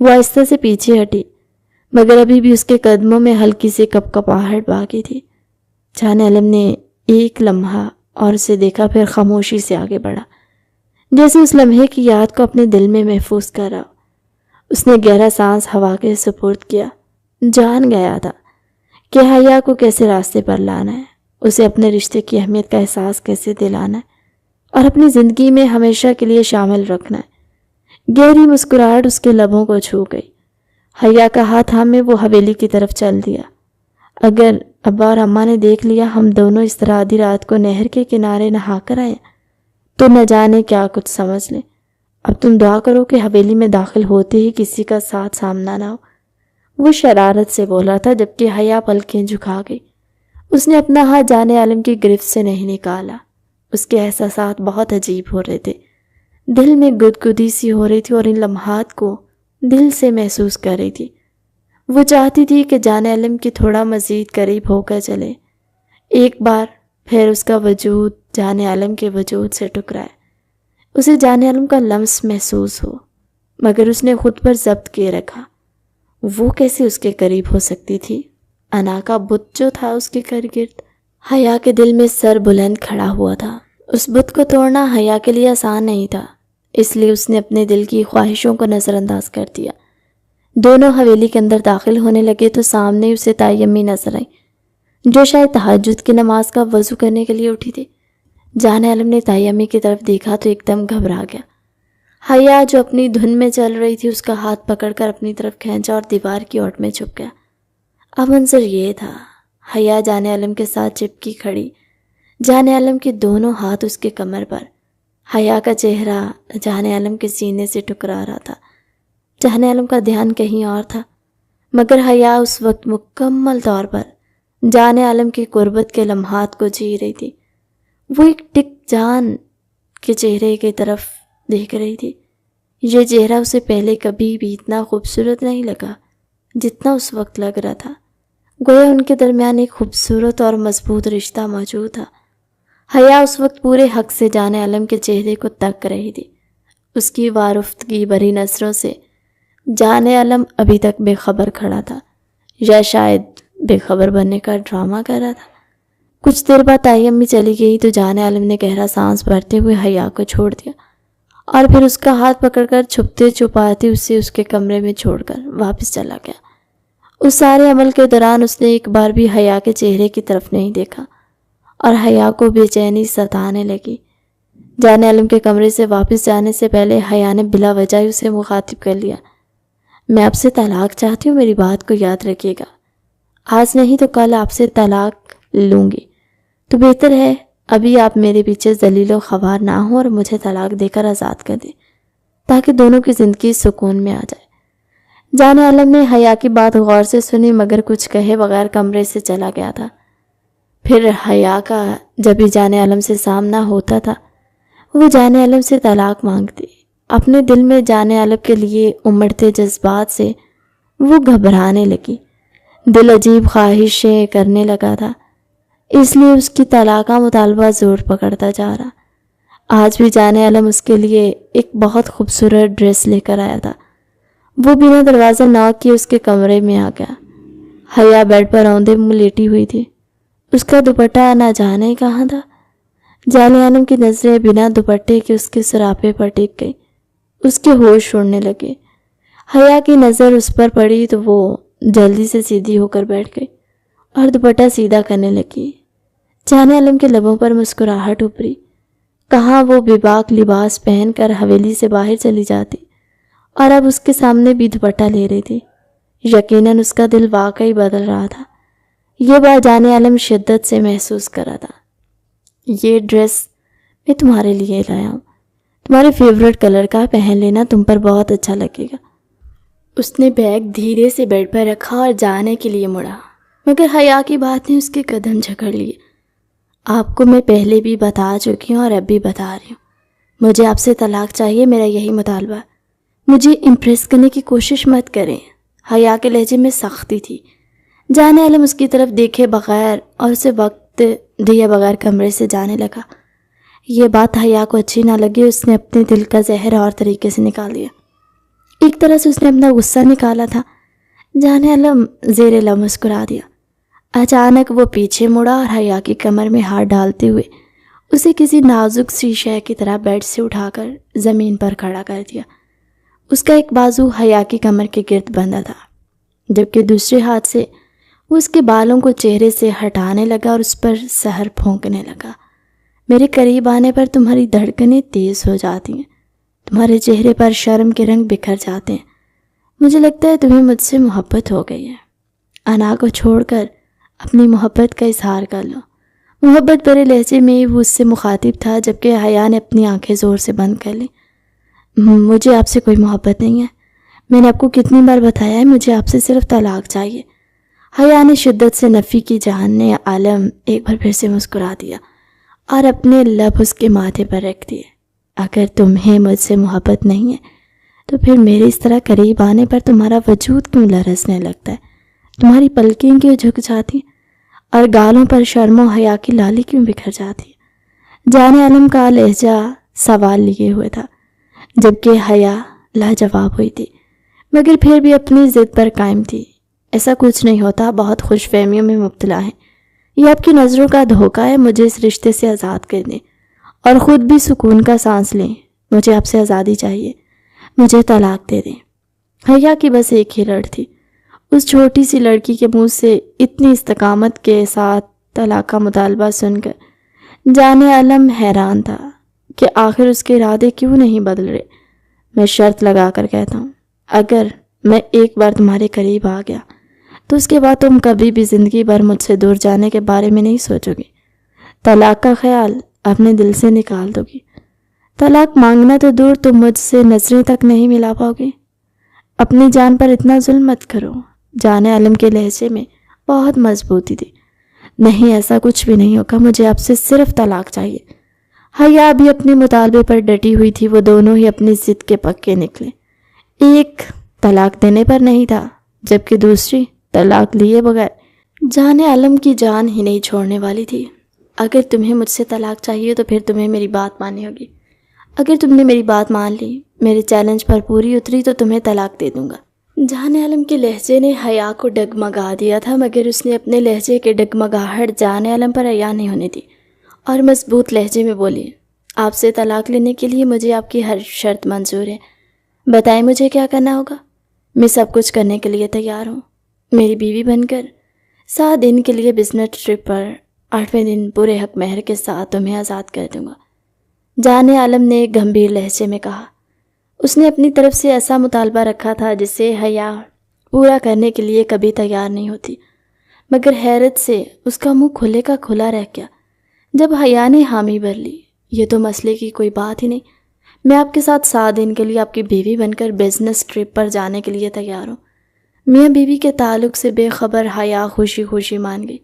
وہ آہستہ سے پیچھے ہٹی، مگر ابھی بھی اس کے قدموں میں ہلکی سی کپکپاہٹ باقی تھی۔ جان عالم نے ایک لمحہ اور اسے دیکھا، پھر خاموشی سے آگے بڑھا، جیسے اس لمحے کی یاد کو اپنے دل میں محفوظ کر رہا۔ اس نے گہرا سانس ہوا کے سپرد کیا۔ جان گیا تھا کہ حیا کو کیسے راستے پر لانا ہے، اسے اپنے رشتے کی اہمیت کا احساس کیسے دلانا ہے اور اپنی زندگی میں ہمیشہ کے لیے شامل رکھنا ہے۔ گہری مسکراہٹ اس کے لبوں کو چھو گئی۔ حیا کا ہاتھ تھامے وہ حویلی کی طرف چل دیا۔ اگر ابا اور اماں نے دیکھ لیا ہم دونوں اس طرح آدھی رات کو نہر کے کنارے نہا کر آئے تو نہ جانے کیا کچھ سمجھ لیں۔ اب تم دعا کرو کہ حویلی میں داخل ہوتے ہی کسی کا ساتھ سامنا نہ ہو، وہ شرارت سے بولا تھا، جبکہ حیا پلکیں جھکا گئی۔ اس نے اپنا ہاتھ جان عالم کی گرفت سے نہیں نکالا۔ اس کے احساسات بہت عجیب ہو رہے تھے، دل میں گدگدی سی ہو رہی تھی اور ان لمحات کو دل سے محسوس کر رہی تھی۔ وہ چاہتی تھی کہ جان عالم کی تھوڑا مزید قریب ہو کر چلے، ایک بار پھر اس کا وجود جان عالم کے وجود سے ٹکرائے، اسے جان عالم کا لمس محسوس ہو، مگر اس نے خود پر ضبط کیے رکھا۔ وہ کیسے اس کے قریب ہو سکتی تھی؟ انا کا بت جو تھا اس کے گرد۔ حیا کے دل میں سر بلند کھڑا ہوا تھا۔ اس بت کو توڑنا حیا کے لیے آسان نہیں تھا، اس لیے اس نے اپنے دل کی خواہشوں کو نظر انداز کر دیا۔ دونوں حویلی کے اندر داخل ہونے لگے تو سامنے اسے تائی امی نظر آئی، جو شاید تہجد کی نماز کا وضو کرنے کے لیے اٹھی تھی۔ جان عالم نے تائی امی کی طرف دیکھا تو ایک دم گھبرا گیا۔ حیا جو اپنی دھن میں چل رہی تھی اس کا ہاتھ پکڑ کر اپنی طرف کھینچا اور دیوار کی اوٹ میں چھپ گیا۔ اب منظر یہ تھا، حیا جان عالم کے ساتھ چپکی کھڑی، جان عالم کے دونوں ہاتھ اس کے کمر پر۔ حیا کا چہرہ جان عالم کے سینے سے ٹکرا رہا تھا۔ جان عالم کا دھیان کہیں اور تھا، مگر حیا اس وقت مکمل طور پر جان عالم کی قربت کے لمحات کو جی رہی تھی۔ وہ ایک ٹک جان کے چہرے کی طرف دیکھ رہی تھی۔ یہ چہرہ اسے پہلے کبھی بھی اتنا خوبصورت نہیں لگا جتنا اس وقت لگ رہا تھا، گویا ان کے درمیان ایک خوبصورت اور مضبوط رشتہ موجود تھا۔ حیا اس وقت پورے حق سے جان عالم کے چہرے کو تک رہی تھی۔ اس کی وارفتگی بھری نظروں سے جان عالم ابھی تک بے خبر کھڑا تھا، یا شاید بے خبر بننے کا ڈرامہ کر رہا تھا۔ کچھ دیر بعد تائی امی چلی گئی تو جان عالم نے گہرا سانس بھرتے ہوئے حیا کو چھوڑ دیا اور پھر اس کا ہاتھ پکڑ کر چھپتے چھپاتے اسے اس کے کمرے میں چھوڑ کر واپس چلا گیا۔ اس سارے عمل کے دوران اس نے ایک بار بھی حیا کے چہرے کی طرف نہیں دیکھا اور حیا کو بے چینی ستانے لگی۔ جان عالم کے کمرے سے واپس جانے سے پہلے حیا نے بلا وجہ اسے مخاطب کر لیا، میں آپ سے طلاق چاہتی ہوں، میری بات کو یاد رکھیے گا، آج نہیں تو کل آپ سے طلاق لوں گی، تو بہتر ہے ابھی آپ میرے پیچھے ذلیل و خوار نہ ہوں اور مجھے طلاق دے کر آزاد کر دیں تاکہ دونوں کی زندگی سکون میں آ جائے۔ جان عالم نے حیا کی بات غور سے سنی مگر کچھ کہے بغیر کمرے سے چلا گیا تھا۔ پھر حیا کا جب بھی جان عالم سے سامنا ہوتا تھا وہ جان عالم سے طلاق مانگتی۔ اپنے دل میں جان عالم کے لیے امڑتے جذبات سے وہ گھبرانے لگی، دل عجیب خواہشیں کرنے لگا تھا، اس لیے اس کی طلاق کا مطالبہ زور پکڑتا جا رہا۔ آج بھی جان عالم اس کے لیے ایک بہت خوبصورت ڈریس لے کر آیا تھا۔ وہ بنا دروازہ ناک کیے اس کے کمرے میں آ گیا۔ حیا بیڈ پر اوندے منہ لیٹی ہوئی تھی، اس کا دوپٹہ نہ جانے کہاں تھا۔ جان عالم کی نظریں بنا دوپٹے کے اس کے سراپے پر ٹک گئی، اس کے ہوش اڑنے لگے۔ حیا کی نظر اس پر پڑی تو وہ جلدی سے سیدھی ہو کر بیٹھ گئی اور دوپٹہ سیدھا کرنے لگی۔ جان عالم کے لبوں پر مسکراہٹ ابھری، کہاں وہ بے باک لباس پہن کر حویلی سے باہر چلی جاتی اور اب اس کے سامنے بھی دوپٹہ لے رہی تھی۔ یقیناً اس کا دل واقعی بدل رہا تھا، یہ بات جان عالم شدت سے محسوس کر رہا تھا۔ یہ ڈریس میں تمہارے لیے لایا ہوں، تمہارے فیورٹ کلر کا، پہن لینا، تم پر بہت اچھا لگے گا۔ اس نے بیگ دھیرے سے بیڈ پر رکھا اور جانے کے لیے مڑا، مگر حیا کی بات نے اس کے قدم جھکڑ لیے۔ آپ کو میں پہلے بھی بتا چکی ہوں اور اب بھی بتا رہی ہوں، مجھے آپ سے طلاق چاہیے، میرا یہی مطالبہ ہے۔ مجھے امپریس کرنے کی کوشش مت کریں۔ حیا کے لہجے میں سختی تھی۔ جانے عالم اس کی طرف دیکھے بغیر اور اسے وقت دیے بغیر کمرے سے جانے لگا۔ یہ بات حیا کو اچھی نہ لگی، اس نے اپنے دل کا زہر اور طریقے سے نکال دیا۔ ایک طرح سے اس نے اپنا غصہ نکالا تھا۔ جانے عالم زیر لب مسکرا دیا۔ اچانک وہ پیچھے مڑا اور حیا کی کمر میں ہاتھ ڈالتے ہوئے اسے کسی نازک سی شے کی طرح بیڈ سے اٹھا کر زمین پر کھڑا کر دیا۔ اس کا ایک بازو حیا کی کمر کے گرد بندھا تھا، جبکہ دوسرے ہاتھ سے وہ اس کے بالوں کو چہرے سے ہٹانے لگا اور اس پر زہر پھونکنے لگا۔ میرے قریب آنے پر تمہاری دھڑکنیں تیز ہو جاتی ہیں، تمہارے چہرے پر شرم کے رنگ بکھر جاتے ہیں۔ مجھے لگتا ہے تمہیں مجھ سے محبت ہو گئی ہے۔ انا کو چھوڑ کر اپنی محبت کا اظہار کر لو۔ محبت بھرے لہجے میں وہ اس سے مخاطب تھا، جبکہ حیا نے اپنی آنکھیں زور سے بند کر لی۔ مجھے آپ سے کوئی محبت نہیں ہے، میں نے آپ کو کتنی بار بتایا ہے، مجھے آپ سے صرف طلاق چاہیے۔ حیا نے شدت سے نفی کی۔ جانے عالم ایک بار پھر سے مسکرا دیا اور اپنے لب اس کے ماتھے پر رکھ دیے۔ اگر تمہیں مجھ سے محبت نہیں ہے تو پھر میرے اس طرح قریب آنے پر تمہارا وجود کیوں لرزنے لگتا ہے، تمہاری پلکیں کیوں جھک جاتی ہیں اور گالوں پر شرم و حیا کی لالی کیوں بکھر جاتی ہے؟ جانے عالم کا لہجہ سوال لیے ہوئے تھا، جبکہ حیا لاجواب ہوئی تھی، مگر پھر بھی اپنی ضد پر قائم تھی۔ ایسا کچھ نہیں ہوتا، بہت خوش فہمیوں میں مبتلا ہے، یہ آپ کی نظروں کا دھوکہ ہے۔ مجھے اس رشتے سے آزاد کر دیں اور خود بھی سکون کا سانس لیں۔ مجھے آپ سے آزادی چاہیے، مجھے طلاق دے دیں۔ حیا کی بس ایک ہی لڑ تھی۔ اس چھوٹی سی لڑکی کے منہ سے اتنی استقامت کے ساتھ طلاق کا مطالبہ سن کر جانے عالم حیران تھا کہ آخر اس کے ارادے کیوں نہیں بدل رہے۔ میں شرط لگا کر کہتا ہوں، اگر میں ایک بار تمہارے قریب آ گیا تو اس کے بعد تم کبھی بھی زندگی بھر مجھ سے دور جانے کے بارے میں نہیں سوچو گی۔ طلاق کا خیال اپنے دل سے نکال دو گی۔ طلاق مانگنا تو دور، تم مجھ سے نظریں تک نہیں ملا پاؤ گے۔ اپنی جان پر اتنا ظلم مت کرو۔ جانے عالم کے لہجے میں بہت مضبوطی تھی۔ نہیں، ایسا کچھ بھی نہیں ہوگا، مجھے آپ سے صرف طلاق چاہیے۔ حیا بھی اپنے مطالبے پر ڈٹی ہوئی تھی۔ وہ دونوں ہی اپنی ضد کے پکے نکلے۔ ایک طلاق دینے پر نہیں تھا، جبکہ دوسری طلاق لیے بغیر جانے عالم کی جان ہی نہیں چھوڑنے والی تھی۔ اگر تمہیں مجھ سے طلاق چاہیے تو پھر تمہیں میری بات ماننی ہوگی۔ اگر تم نے میری بات مان لی، میرے چیلنج پر پوری اتری، تو تمہیں طلاق دے دوں گا۔ جانے عالم کے لہجے نے حیا کو ڈگمگا دیا تھا، مگر اس نے اپنے لہجے کے ڈگمگاہٹ جانے عالم پر عیاں نہیں ہونے دی اور مضبوط لہجے میں بولی، آپ سے طلاق لینے کے لیے مجھے آپ کی ہر شرط منظور ہے۔ بتائیں مجھے کیا کرنا ہوگا، میں سب کچھ کرنے کے لیے تیار ہوں۔ میری بیوی بن کر 7 دن کے لیے بزنس ٹرپ پر 8ویں دن پورے حق مہر کے ساتھ تمہیں آزاد کر دوں گا، جانے عالم نے گمبھیر لہجے میں کہا۔ اس نے اپنی طرف سے ایسا مطالبہ رکھا تھا جسے حیا پورا کرنے کے لیے کبھی تیار نہیں ہوتی، مگر حیرت سے اس کا منہ کھلے کا کھلا رہ گیا جب حیا نے حامی بھر لی۔ یہ تو مسئلے کی کوئی بات ہی نہیں، میں آپ کے ساتھ 7 دن کے لیے آپ کی بیوی بن کر بزنس ٹرپ پر جانے کے لیے تیار ہوں۔ میاں بیوی کے تعلق سے بے خبر حیا خوشی خوشی مان گئی۔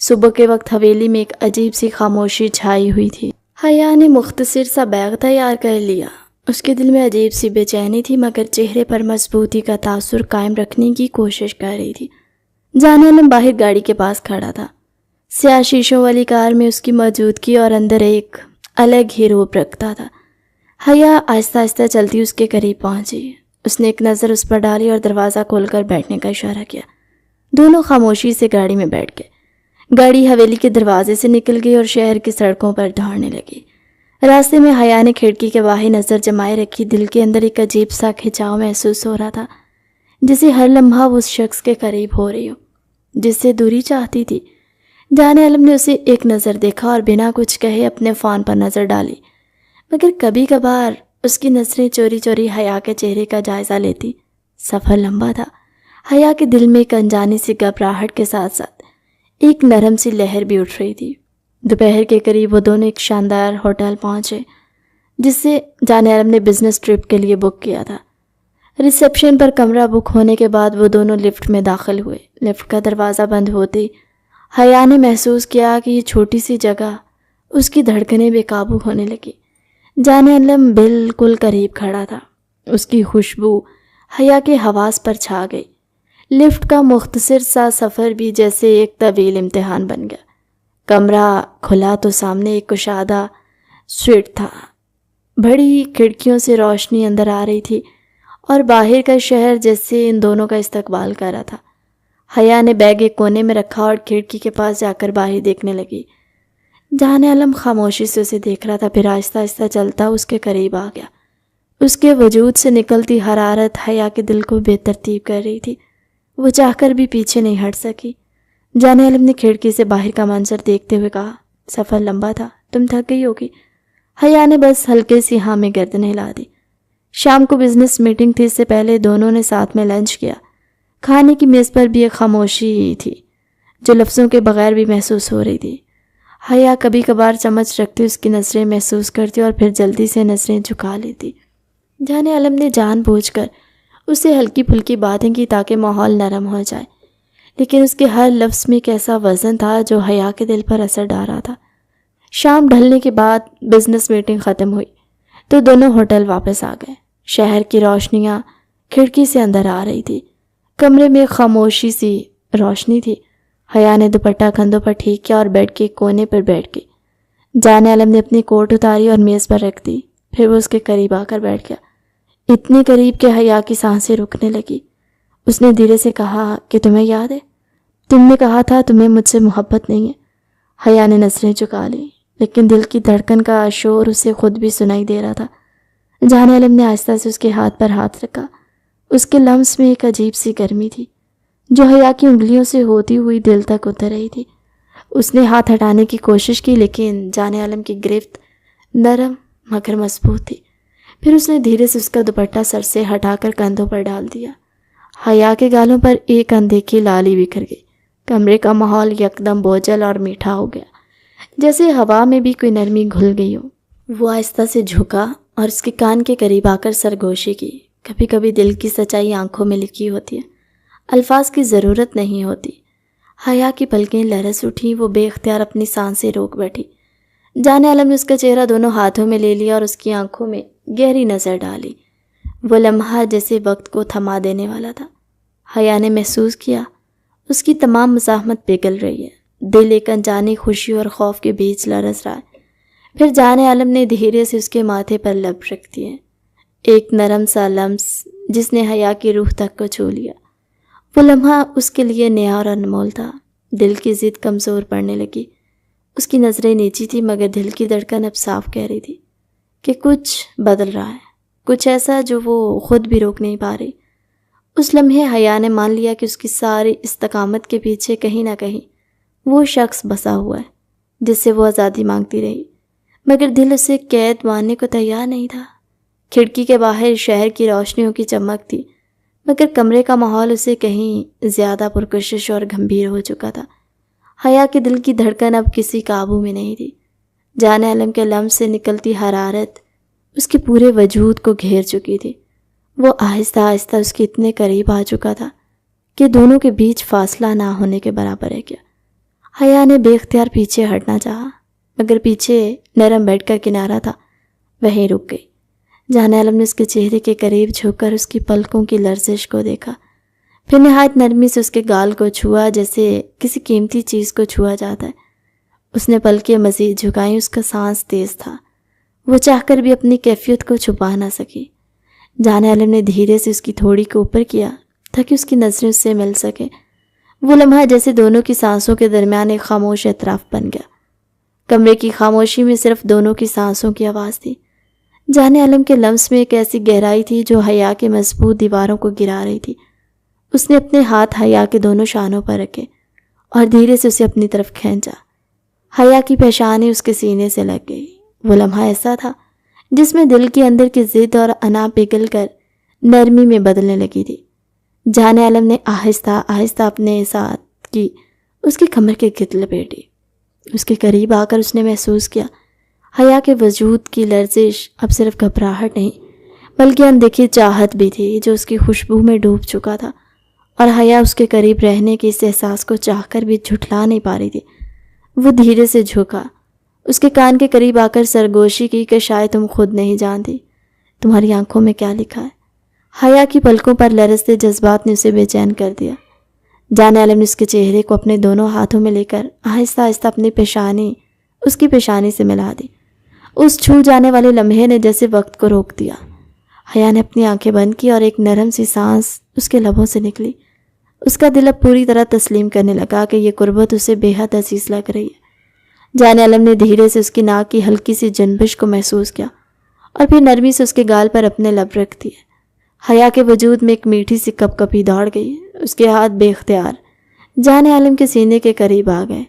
صبح کے وقت حویلی میں ایک عجیب سی خاموشی چھائی ہوئی تھی۔ حیا نے مختصر سا بیگ تیار کر لیا۔ اس کے دل میں عجیب سی بے چینی تھی، مگر چہرے پر مضبوطی کا تاثر قائم رکھنے کی کوشش کر رہی تھی۔ جانے عالم باہر گاڑی کے پاس کھڑا تھا۔ سیاہ شیشوں والی کار میں اس کی موجودگی اور اندر ایک الگ ہی روپ رکھتا تھا۔ حیا آہستہ آہستہ چلتی اس کے قریب پہنچی۔ اس نے ایک نظر اس پر ڈالی اور دروازہ کھول کر بیٹھنے کا اشارہ کیا۔ دونوں خاموشی سے گاڑی میں بیٹھ گئے۔ گاڑی حویلی کے دروازے سے نکل گئی اور شہر کی سڑکوں پر دوڑنے لگی۔ راستے میں حیا نے کھڑکی کے باہر نظر جمائے رکھی۔ دل کے اندر ایک عجیب سا کھنچاؤ محسوس ہو رہا تھا، جسے ہر لمحہ وہ اس شخص کے قریب ہو رہی ہو جس سے دوری چاہتی تھی۔ جانے عالم نے اسے ایک نظر دیکھا اور بنا کچھ کہے اپنے فون پر نظر ڈالی، مگر کبھی کبھار اس کی نظریں چوری چوری حیا کے چہرے کا جائزہ لیتی۔ سفر لمبا تھا۔ حیا کے دل میں ایک انجانی سی گھبراہٹ کے ساتھ ساتھ ایک نرم سی لہر بھی اٹھ رہی تھی۔ دوپہر کے قریب وہ دونوں ایک شاندار ہوٹل پہنچے جس سے جانے عالم نے بزنس ٹرپ کے لیے بک کیا تھا۔ ریسیپشن پر کمرہ بک ہونے کے بعد وہ دونوں لفٹ میں داخل ہوئے۔ لفٹ کا دروازہ بند ہوتے حیا نے محسوس کیا کہ یہ چھوٹی سی جگہ اس کی دھڑکنیں بے قابو ہونے لگی۔ جانے علم بالکل قریب کھڑا تھا، اس کی خوشبو حیا کے حواس پر چھا گئی۔ لفٹ کا مختصر سا سفر بھی جیسے ایک طویل امتحان بن گیا۔ کمرہ کھلا تو سامنے ایک کشادہ سویٹ تھا، بڑی کھڑکیوں سے روشنی اندر آ رہی تھی اور باہر کا شہر جیسے ان دونوں کا استقبال کر رہا تھا۔ حیا نے بیگ ایک کونے میں رکھا اور کھڑکی کے پاس جا کر باہر دیکھنے لگی۔ جہان عالم خاموشی سے اسے دیکھ رہا تھا، پھر آہستہ آہستہ چلتا اس کے قریب آ گیا۔ اس کے وجود سے نکلتی حرارت حیا کے دل کو بے ترتیب کر رہی تھی، وہ چاہ کر بھی پیچھے نہیں ہٹ سکی۔ جان عالم نے کھڑکی سے باہر کا منظر دیکھتے ہوئے کہا، سفر لمبا تھا، تم تھک گئی ہوگی؟ حیا نے بس ہلکے سی ہاں میں گردن ہلا دی۔ شام کو بزنس میٹنگ تھی، اس سے پہلے دونوں نے ساتھ میں لنچ کیا۔ کھانے کی میز پر بھی ایک خاموشی تھی جو لفظوں کے بغیر بھی محسوس ہو رہی تھی۔ حیا کبھی کبھار چمچ رکھتی، اس کی نظریں محسوس کرتی اور پھر جلدی سے نظریں جھکا لیتی۔ جان عالم نے جان بوجھ کر اس سے ہلکی پھلکی باتیں کی تاکہ ماحول نرم ہو جائے، لیکن اس کے ہر لفظ میں ایک ایسا وزن تھا جو حیا کے دل پر اثر ڈال رہا تھا۔ شام ڈھلنے کے بعد بزنس میٹنگ ختم ہوئی تو دونوں ہوٹل واپس آ گئے۔ شہر کی روشنیاں کھڑکی سے اندر آ رہی تھی، کمرے میں خاموشی سی روشنی تھی۔ حیا نے دوپٹہ کندھوں پر ٹھیک کیا اور بیڈ کے کونے پر بیٹھ گئی۔ جان عالم نے اپنی کوٹ اتاری اور میز پر رکھ دی، پھر وہ اس کے قریب آ کر بیٹھ گیا، اتنی قریب کہ حیا کی سانسیں رکنے لگی۔ اس نے دھیرے سے کہا کہ تمہیں یاد ہے، تم نے کہا تھا تمہیں مجھ سے محبت نہیں ہے۔ حیا نے نظریں جھکا لی، لیکن دل کی دھڑکن کا شور اسے خود بھی سنائی دے رہا تھا۔ جان عالم نے آہستہ سے اس کے ہاتھ پر ہاتھ رکھا۔ اس کے لمس میں ایک عجیب سی گرمی تھی جو حیا کی انگلیوں سے ہوتی ہوئی دل تک اتر رہی تھی۔ اس نے ہاتھ ہٹانے کی کوشش کی، لیکن جان عالم کی گرفت نرم مگر مضبوط تھی۔ پھر اس نے دھیرے سے اس کا دوپٹہ سر سے ہٹا کر کندھوں پر ڈال دیا۔ حیا کے گالوں پر ایک اندیکھی لالی بکھر گئی۔ کمرے کا ماحول یکدم بوجھل اور میٹھا ہو گیا، جیسے ہوا میں بھی کوئی نرمی گھل گئی ہو۔ وہ آہستہ سے جھکا اور اس کے کان کے قریب آ کر سرگوشی کی۔ کبھی کبھی دل کی سچائی آنکھوں میں لکھی ہوتی ہے، الفاظ کی ضرورت نہیں ہوتی۔ حیا کی پلکیں لرز اٹھیں، وہ بے اختیار اپنی سانسیں روک بیٹھی۔ جان عالم نے اس کا چہرہ دونوں ہاتھوں میں لے لیا اور اس کی آنکھوں میں گہری نظر ڈالی۔ وہ لمحہ جیسے وقت کو تھما دینے والا تھا۔ حیا نے محسوس کیا اس کی تمام مزاحمت پگھل رہی ہے، دل ایک انجانی خوشی اور خوف کے بیچ لرز رہا ہے۔ پھر جان عالم نے دھیرے سے اس کے ماتھے پر لب رکھ دیے، ایک نرم سا لمس جس نے حیا کی روح تک کو چھو لیا۔ وہ لمحہ اس کے لیے نیا اور انمول تھا۔ دل کی ضد کمزور پڑنے لگی، اس کی نظریں نیچی تھی مگر دل کی دھڑکن اب صاف کہہ رہی تھی کہ کچھ بدل رہا ہے، کچھ ایسا جو وہ خود بھی روک نہیں پا رہی۔ اس لمحے حیا نے مان لیا کہ اس کی ساری استقامت کے پیچھے کہیں نہ کہیں وہ شخص بسا ہوا ہے جس سے وہ آزادی مانگتی رہی، مگر دل اسے قید ماننے کو تیار نہیں تھا۔ کھڑکی کے باہر شہر کی روشنیوں کی چمک تھی، مگر کمرے کا ماحول اسے کہیں زیادہ پرکشش اور گھمبیر ہو چکا تھا۔ حیا کے دل کی دھڑکن اب کسی قابو میں نہیں تھی۔ جان عالم کے لمس سے نکلتی حرارت اس کے پورے وجود کو گھیر چکی تھی۔ وہ آہستہ آہستہ اس کے اتنے قریب آ چکا تھا کہ دونوں کے بیچ فاصلہ نہ ہونے کے برابر ہے کیا۔ حیا نے بے اختیار پیچھے ہٹنا چاہا، مگر پیچھے نرم بیٹھ کا کنارہ تھا، وہیں رک گئی۔ جان عالم نے اس کے چہرے کے قریب جھک کر اس کی پلکوں کی لرزش کو دیکھا، پھر نہایت نرمی سے اس کے گال کو چھوا جیسے کسی قیمتی چیز کو چھوا جاتا ہے۔ اس نے پلکیں مزید جھکائیں، اس کا سانس تیز تھا، وہ چاہ کر بھی اپنی کیفیت کو چھپا نہ سکی۔ جان عالم نے دھیرے سے اس کی تھوڑی کو اوپر کیا تاکہ اس کی نظریں اس سے مل سکیں۔ وہ لمحہ جیسے دونوں کی سانسوں کے درمیان ایک خاموش اعتراف بن گیا۔ کمرے کی خاموشی میں صرف دونوں کی سانسوں کی آواز تھی۔ جان عالم کے لمس میں ایک ایسی گہرائی تھی جو حیا کے مضبوط دیواروں کو گرا رہی تھی۔ اس نے اپنے ہاتھ حیا کے دونوں شانوں پر رکھے اور دھیرے سے اسے اپنی طرف کھینچا۔ حیا کی پیشانی اس کے سینے سے لگ گئی۔ وہ لمحہ ایسا تھا جس میں دل کے اندر کی ضد اور انا پگھل کر نرمی میں بدلنے لگی تھی۔ جان عالم نے آہستہ آہستہ اپنے ساتھ کی اس کی کمر کے گرد لپیٹی۔ اس کے قریب آ کر اس نے محسوس کیا حیا کے وجود کی لرزش اب صرف گھبراہٹ نہیں بلکہ اندیکھی چاہت بھی تھی جو اس کی خوشبو میں ڈوب چکا تھا اور حیا اس کے قریب رہنے کے اس احساس کو چاہ کر بھی جھٹلا نہیں پا رہی تھی۔ وہ دھیرے سے جھکا، اس کے کان کے قریب آ کر سرگوشی کی کہ شاید تم خود نہیں جانتی تمہاری آنکھوں میں کیا لکھا ہے۔ حیا کی پلکوں پر لرزتے جذبات نے اسے بے چین کر دیا۔ جان عالم نے اس کے چہرے کو اپنے دونوں ہاتھوں میں لے کر آہستہ آہستہ اپنی پیشانی اس کی پیشانی سے ملا دی۔ اس چھو جانے والے لمحے نے جیسے وقت کو روک دیا۔ حیا نے اپنی آنکھیں بند کی اور ایک نرم سی سانس اس کے لبوں سے نکلی۔ اس کا دل اب پوری طرح تسلیم کرنے لگا کہ یہ قربت اسے بے حد عزیز لگ رہی ہے۔ جان عالم نے دھیرے سے اس کی ناک کی ہلکی سی جنبش کو محسوس کیا اور پھر نرمی سے اس کے گال پر اپنے لب رکھ دیے۔ حیا کے وجود میں ایک میٹھی سی کپ کپی دوڑ گئی۔ اس کے ہاتھ بے اختیار جان عالم کے سینے کے قریب آ گئے،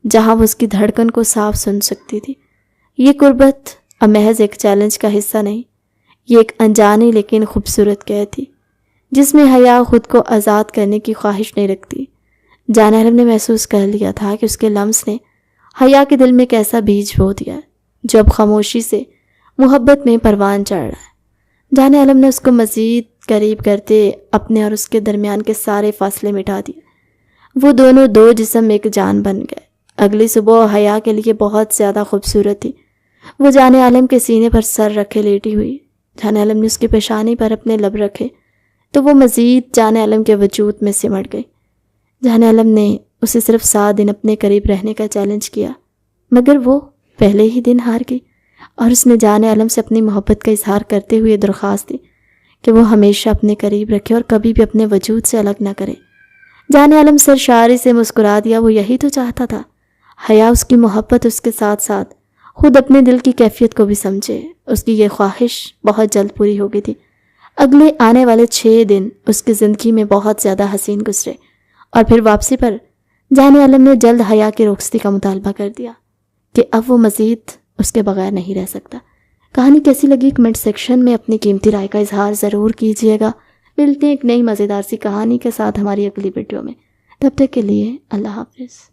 جہاں وہ اس کی دھڑکن کو صاف سن سکتی تھی۔ یہ قربت اب محض ایک چیلنج کا حصہ نہیں، یہ ایک انجانی لیکن خوبصورت قید تھی، جس میں حیا خود کو آزاد کرنے کی خواہش نہیں رکھتی۔ جان عالم نے محسوس کر لیا تھا کہ اس کے لمس نے حیا کے دل میں ایک ایسا بیج بو دیا ہے جو اب خاموشی سے محبت میں پروان چڑھ رہا ہے۔ جان عالم نے اس کو مزید قریب کرتے اپنے اور اس کے درمیان کے سارے فاصلے مٹا دیے۔ وہ دونوں دو جسم ایک جان بن گئے۔ اگلی صبح حیا کے لیے بہت زیادہ خوبصورت تھی۔ وہ جان عالم کے سینے پر سر رکھے لیٹی ہوئی۔ جان عالم نے اس کی پیشانی پر اپنے لب رکھے تو وہ مزید جان عالم کے وجود میں سمٹ گئی۔ جان عالم نے اسے صرف 7 دن اپنے قریب رہنے کا چیلنج کیا، مگر وہ پہلے ہی دن ہار گئی اور اس نے جان عالم سے اپنی محبت کا اظہار کرتے ہوئے درخواست دی کہ وہ ہمیشہ اپنے قریب رکھے اور کبھی بھی اپنے وجود سے الگ نہ کرے۔ جان عالم سرشاری سے مسکرا دیا، وہ یہی تو چاہتا تھا۔ حیا اس کی محبت اس کے ساتھ ساتھ خود اپنے دل کی کیفیت کو بھی سمجھے۔ اس کی یہ خواہش بہت جلد پوری ہو گئی تھی۔ اگلے آنے والے 6 دن اس کی زندگی میں بہت زیادہ حسین گزرے اور پھر واپسی پر جان عالم نے جلد حیا کی رخصتی کا مطالبہ کر دیا کہ اب وہ مزید اس کے بغیر نہیں رہ سکتا۔ کہانی کیسی لگی کمنٹ سیکشن میں اپنی قیمتی رائے کا اظہار ضرور کیجیے گا۔ ملتے ہیں ایک نئی مزیدار سی کہانی کے ساتھ ہماری اگلی ویڈیو میں، تب تک کے لیے اللہ حافظ۔